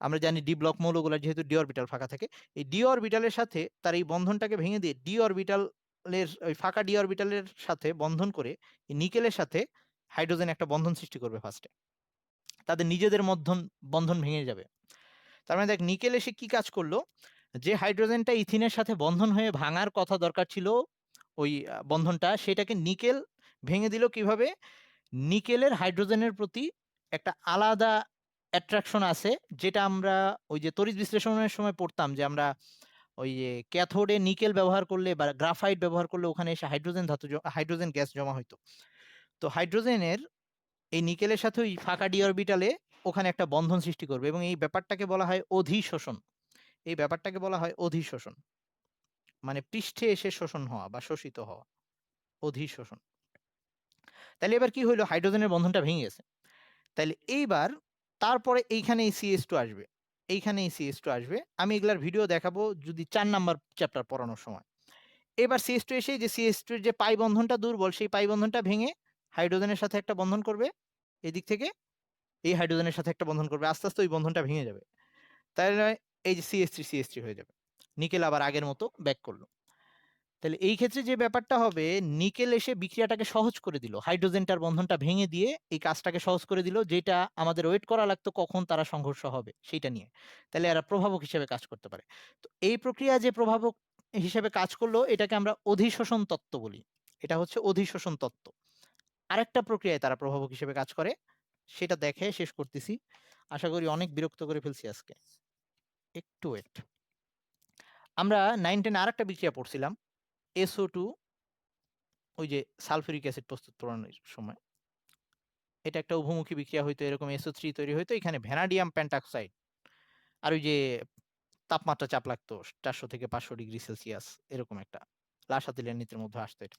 আমরা জানি ডি ব্লক মৌলগুলোর যেহেতু ডি অরবিটাল ফাঁকা থাকে, এই ডি অরবিটালের সাথে তার এই বন্ধনটাকে ভেঙে দিয়ে ডি অরবিটালের ওই ফাঁকা ডি অরবিটালের সাথে বন্ধন করে এই নিকেলের সাথে হাইড্রোজেন একটা বন্ধন সৃষ্টি করবে ফার্স্টে, তাদের নিজেদের বন্ধন ভেঙে যাবে। তার মানে দেখ নিকেল এসে কি কাজ করলো, যে হাইড্রোজেনটা ইথিনের সাথে বন্ধন হয়ে ভাঙার কথা দরকার ছিল ওই বন্ধনটা, সেটাকে নিকেল ভেঙে দিল কিভাবে, নিকেলের হাইড্রোজেনের প্রতি একটা আলাদা অ্যাট্রাকশন আছে, যেটা আমরা ওই যে তড়িৎ বিশ্লেষণের সময় পড়তাম যে আমরা ওই যে ক্যাথোডে নিকেল ব্যবহার করলে বা গ্রাফাইট ব্যবহার করলে ওখানে এসে হাইড্রোজেন ধাতু হাইড্রোজেন গ্যাস জমা হইতো। তো হাইড্রোজেনের এই নিকেলের সাথে ওই ফাঁকা ডি অরবিটালে ওখানে একটা বন্ধন সৃষ্টি করবে এবং এই ব্যাপারটাকে বলা হয় অধিশোষণ। এই ব্যাপারটাকে বলা হয় অধিশোষণ, মানে পৃষ্ঠে এসে শোষণ হওয়া বা শোষিত হওয়া, অধিশোষণ। তাহলে এবার কি হইলো, হাইড্রোজেনের বন্ধনটা ভেঙে গেছে। তাহলে এইবার তারপরে এইখানে এই CH2 আসবে, এইখানে এই CH2 আসবে, আমি এগুলার ভিডিও দেখাবো যদি 4 নাম্বার চ্যাপ্টার পড়ানোর সময়। এবার CH2 এসে যে CH2 এর যে পাই বন্ধনটা দুর্বল, সেই পাই বন্ধনটা ভেঙে হাইড্রোজেনের সাথে একটা বন্ধন করবে, এদিক থেকে এই হাইড্রোজেনের সাথে একটা বন্ধন করবে, আস্তে আস্তে ওই বন্ধনটা ভেঙে যাবে, তাহলে এই যে CH3 হয়ে যাবে, নিকেল আবার আগের মতো ব্যাক করলো। তাহলে এই ক্ষেত্রে যে ব্যাপারটা হবে, নিকেল এসে বিক্রিয়াটাকে সহজ করে দিল, হাইড্রোজেনটার বন্ধনটা ভেঙে দিয়ে এই কাজটাকে সহজ করে দিল, যেটা আমাদের ওয়েট করা লাগতো কখন তারা সংঘর্ষ হবে সেটা নিয়ে। তাহলে এরা প্রভাবক হিসেবে কাজ করতে পারে। তো এই প্রক্রিয়া যে প্রভাবক হিসেবে কাজ করলো, এটাকে আমরা অধিশোষণ তত্ত্ব বলি, এটা হচ্ছে অধিশোষণ তত্ত্ব। আরেকটা প্রক্রিয়ায় তারা প্রভাবক হিসেবে কাজ করে, সেটা দেখে শেষ করতেছি। আশা করি অনেক বিরক্ত করে ফেলছি আজকে। একটু ওয়েট। আমরা 9-10 আরেকটা বিক্রিয়া পড়ছিলাম। SO2 ওই যে সালফিউরিক অ্যাসিড প্রস্তুতকরণের সময়। এটা একটা উভমুখী বিক্রিয়া হইতো, এরকম SO3 তৈরি হইতো। এখানে ভ্যানাডিয়াম পেন্টঅক্সাইড আর ওই যে তাপমাত্রা চাপ লাগতো 400 থেকে 500 ডিগ্রি সেলসিয়াস, এরকম একটা লাসাতিলের নিচের মধ্যে আসতো এটা।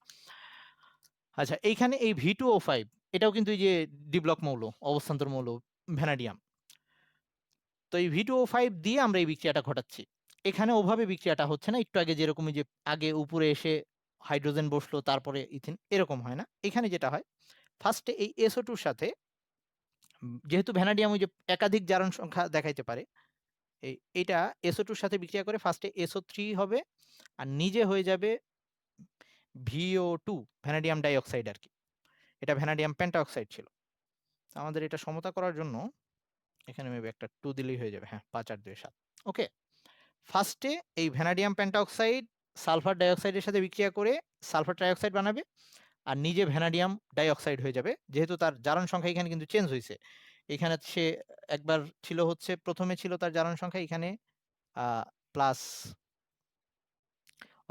আচ্ছা, এইখানে এই V2O5 এটাও কিন্তু এই যে ডি ব্লক মৌল, অবস্থান্তর মৌল ভ্যানাডিয়াম। তো এই V2O5 দিয়ে আমরা এই বিক্রিয়াটা ঘটাচ্ছি। এখানে ওভাবে বিক্রিয়াটা হচ্ছে না, একটু আগে যেরকম যে আগে উপরে এসে হাইড্রোজেন বসলো তারপরে ইথিন, এরকম হয় না। এখানে যেটা হয়, ফার্স্টে এই SO2 র সাথে যেহেতু ভ্যানাডিয়াম ওই যে একাধিক জারণ সংখ্যা দেখাইতে পারে, এটা SO2 র সাথে বিক্রিয়া করে ফার্স্টে SO3 হবে আর নিজে হয়ে যাবে VO2, ভ্যানাডিয়াম ডাইঅক্সাইড আর কি। এটা ভ্যানাডিয়াম পেন্টাঅক্সাইড ছিল। আমাদের এটা সমতা করার জন্য এখানে মেবি একটা 2 দিলেই হয়ে যাবে। হ্যাঁ, 5 আর 2 7। ওকে, ফার্স্টে এই ভ্যানাডিয়াম পেন্টাঅক্সাইড সালফার ডাইঅক্সাইডের সাথে বিক্রিয়া করে সালফার ট্রাইঅক্সাইড বানাবে আর নিজে ভ্যানাডিয়াম ডাইঅক্সাইড হয়ে যাবে, যেহেতু তার জারণ সংখ্যা এখানে কিন্তু চেঞ্জ হয়েছে। এখানে সে একবার ছিল হচ্ছে, প্রথমে ছিল তার জারণ সংখ্যা এখানে প্লাস,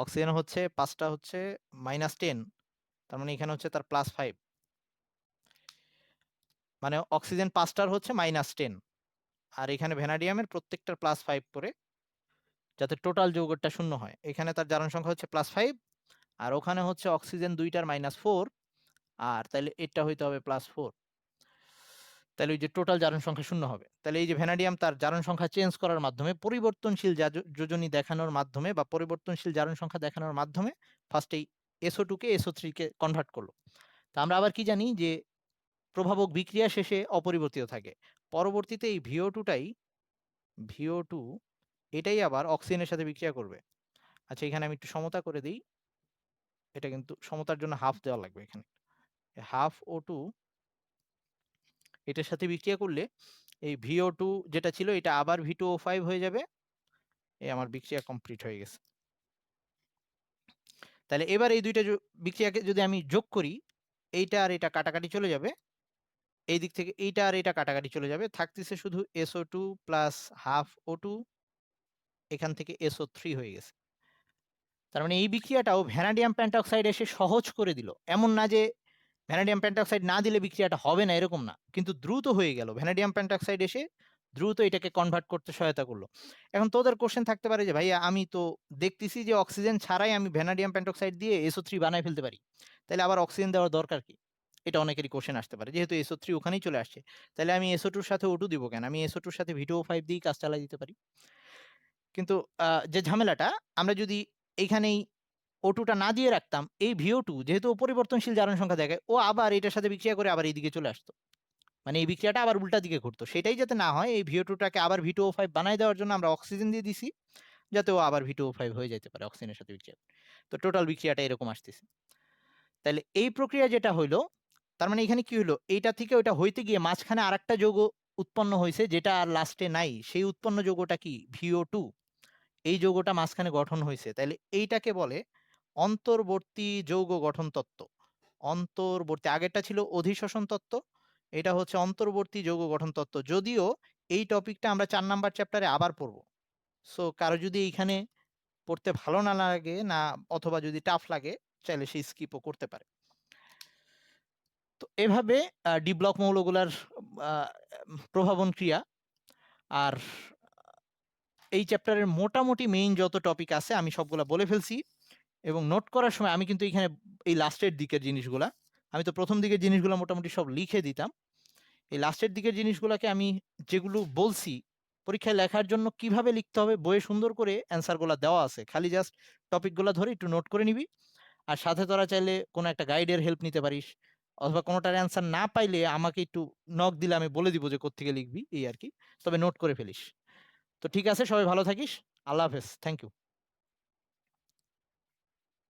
অক্সিজেন হচ্ছে 5টা হচ্ছে -10, তার মানে এখানে হচ্ছে তার +5, মানে অক্সিজেন 5টার হচ্ছে -10 আর এখানে ভ্যানাডিয়ামের প্রত্যেকটার +5 করে, যাতে টোটাল যৌগটা শূন্য হয়। এখানে তার জারণ সংখ্যা হচ্ছে +5 আর ওখানে হচ্ছে অক্সিজেন 2টার -4, আর তাহলে এটা হইতে হবে +4, তাহলে ওই যে টোটাল জারণ সংখ্যা শূন্য হবে। তাহলে এই যে ভ্যানাডিয়াম তার জারণ সংখ্যা চেঞ্জ করার মাধ্যমে, পরিবর্তনশীল যোজনী দেখানোর মাধ্যমে বা পরিবর্তনশীল জারণ সংখ্যা দেখানোর মাধ্যমে ফার্স্ট এই SO2 কে SO3 কে কনভার্ট করলো। তা আমরা আবার কি জানি যে প্রভাবক বিক্রিয়া শেষে অপরিবর্তিত থাকে। পরবর্তীতে এই VO2 এটাই আবার অক্সিজেনের সাথে বিক্রিয়া করবে। আচ্ছা, এখানে আমি একটু সমতা করে দিই। এটা কিন্তু সমতার জন্য হাফ দেওয়া লাগবে এখানে। হাফ O2 এটার সাথে বিক্রিয়া করলে এই VO2 যেটা ছিল এটা আবার V2O5 হয়ে যাবে। এই আমার বিক্রিয়া কমপ্লিট হয়ে গেছে। তাহলে এবার এই দুইটা বিক্রিয়াকে যদি আমি যোগ করি, এইটা আর এটা কাটাকাটি চলে যাবে। এই দিক থেকে এইটা আর এটা কাটাকাটি চলে যাবে। থাকতেছে শুধু SO2 প্লাস হাফ O2, এখান থেকে SO3 হয়ে গেছে। তার মানে এই বিক্রিয়াটাও ভ্যানাডিয়াম পেন্টঅক্সাইড এসে সহজ করে দিল। এমন না যে ভ্যানাডিয়াম পেন্টঅক্সাইড না দিলে বিক্রিয়াটা হবে না, এরকম না, কিন্তু দ্রুত হয়ে গেল। ভ্যানাডিয়াম পেন্টঅক্সাইড এসে দ্রুত এটাকে কনভার্ট করতে সহায়তা করলো। এখন তোদের কোশ্চেন থাকতে পারে যে ভাইয়া আমি তো দেখতেছি যে অক্সিজেন ছাড়াই আমি ভ্যানাডিয়াম পেন্টঅক্সাইড দিয়ে SO3 বানায় ফেলতে পারি, তাহলে আবার অক্সিজেন দেওয়ার দরকার কি? এটা অনেকেরই কোশ্চেন আসতে পারে, যেহেতু SO3 ওখানেই চলে আসছে, তাহলে আমি SO2 এর সাথে O2 দিব কেন? আমি SO2 এর সাথে V2O5 দিয়েই কাজ চালাই দিতে পারি। কিন্তু যে ঝামেলাটা, আমরা যদি এইখানেই O2 টা না দিয়ে রাখতাম, এই VO2 যেহেতু পরিবর্তনশীল জারণ সংখ্যা দেখায়, ও আবার এটার সাথে বিক্রিয়া করে আবার এইদিকে চলে আসতো। মানে এই বিক্রিয়াটা আবার উল্টা দিকে ঘটতো। সেটাই যাতে না হয়, এই VO2 টাকে আবার V2O5 বানায় দেওয়ার জন্য আমরা অক্সিজেন দিয়ে দিছি, যাতে ও আবার V2O5 হয়ে যেতে পারে অক্সিজেনের সাথে বিক্রিয়া। তো টোটাল বিক্রিয়াটা এরকম আসতেছে। তাহলে এই প্রক্রিয়া যেটা হইলো, তার মানে এখানে কি হইলো, এইটা থেকে ওইটা হইতে গিয়ে মাঝখানে আরেকটা যৌগ উৎপন্ন হয়েছে যেটা আর লাস্টে নাই। সেই উৎপন্ন যৌগটা কি? VO2। এই যৌগটা মাঝখানে গঠন হয়েছে, তাহলে এইটাকে বলে অন্তর্বর্তী যৌগ গঠন তত্ত্ব। অন্তর্বর্তী, আগেরটা ছিল অধিশোষণ তত্ত্ব, এটা হচ্ছে অন্তর্বর্তী যৌগ গঠন তত্ত্ব। যদিও এই টপিকটা আমরা 4 নাম্বার চ্যাপ্টারে আবার পড়বো। সো কারো যদি এইখানে পড়তে ভালো না লাগে না, অথবা যদি টাফ লাগে, চাইলে সে স্কিপও করতে পারে। তো এভাবে ডি ব্লক মৌলগুলার প্রভাবন ক্রিয়া আর এই চ্যাপ্টারের মোটামুটি মেইন যত টপিক আছে আমি সবগুলা বলে ফেলছি। এবং নোট করার সময় আমি কিন্তু এখানে এই লাস্টের দিকের জিনিসগুলা, আমি তো প্রথম দিকের জিনিসগুলো মোটামুটি সব লিখে দিতাম। এই লাস্টের দিকের জিনিসগুলোকে আমি যেগুলো বলছি পরীক্ষায় লেখার জন্য কিভাবে লিখতে হবে, বইয়ে সুন্দর করে অ্যান্সারগুলো দেওয়া আছে, খালি জাস্ট টপিকগুলো ধরে একটু নোট করে নিবি। আর সাথে তোরা চাইলে কোনো একটা গাইডের হেল্প নিতে পারিস, অথবা কোনোটার অ্যান্সার না পাইলে আমাকে একটু নক দিলে আমি বলে দিব যে কোত্থেকে লিখবি, এই আর কি। তবে নোট করে ফেলিস। তো ঠিক আছে, সবাই ভালো থাকিস। আল্লাহ হাফেজ, থ্যাংক ইউ।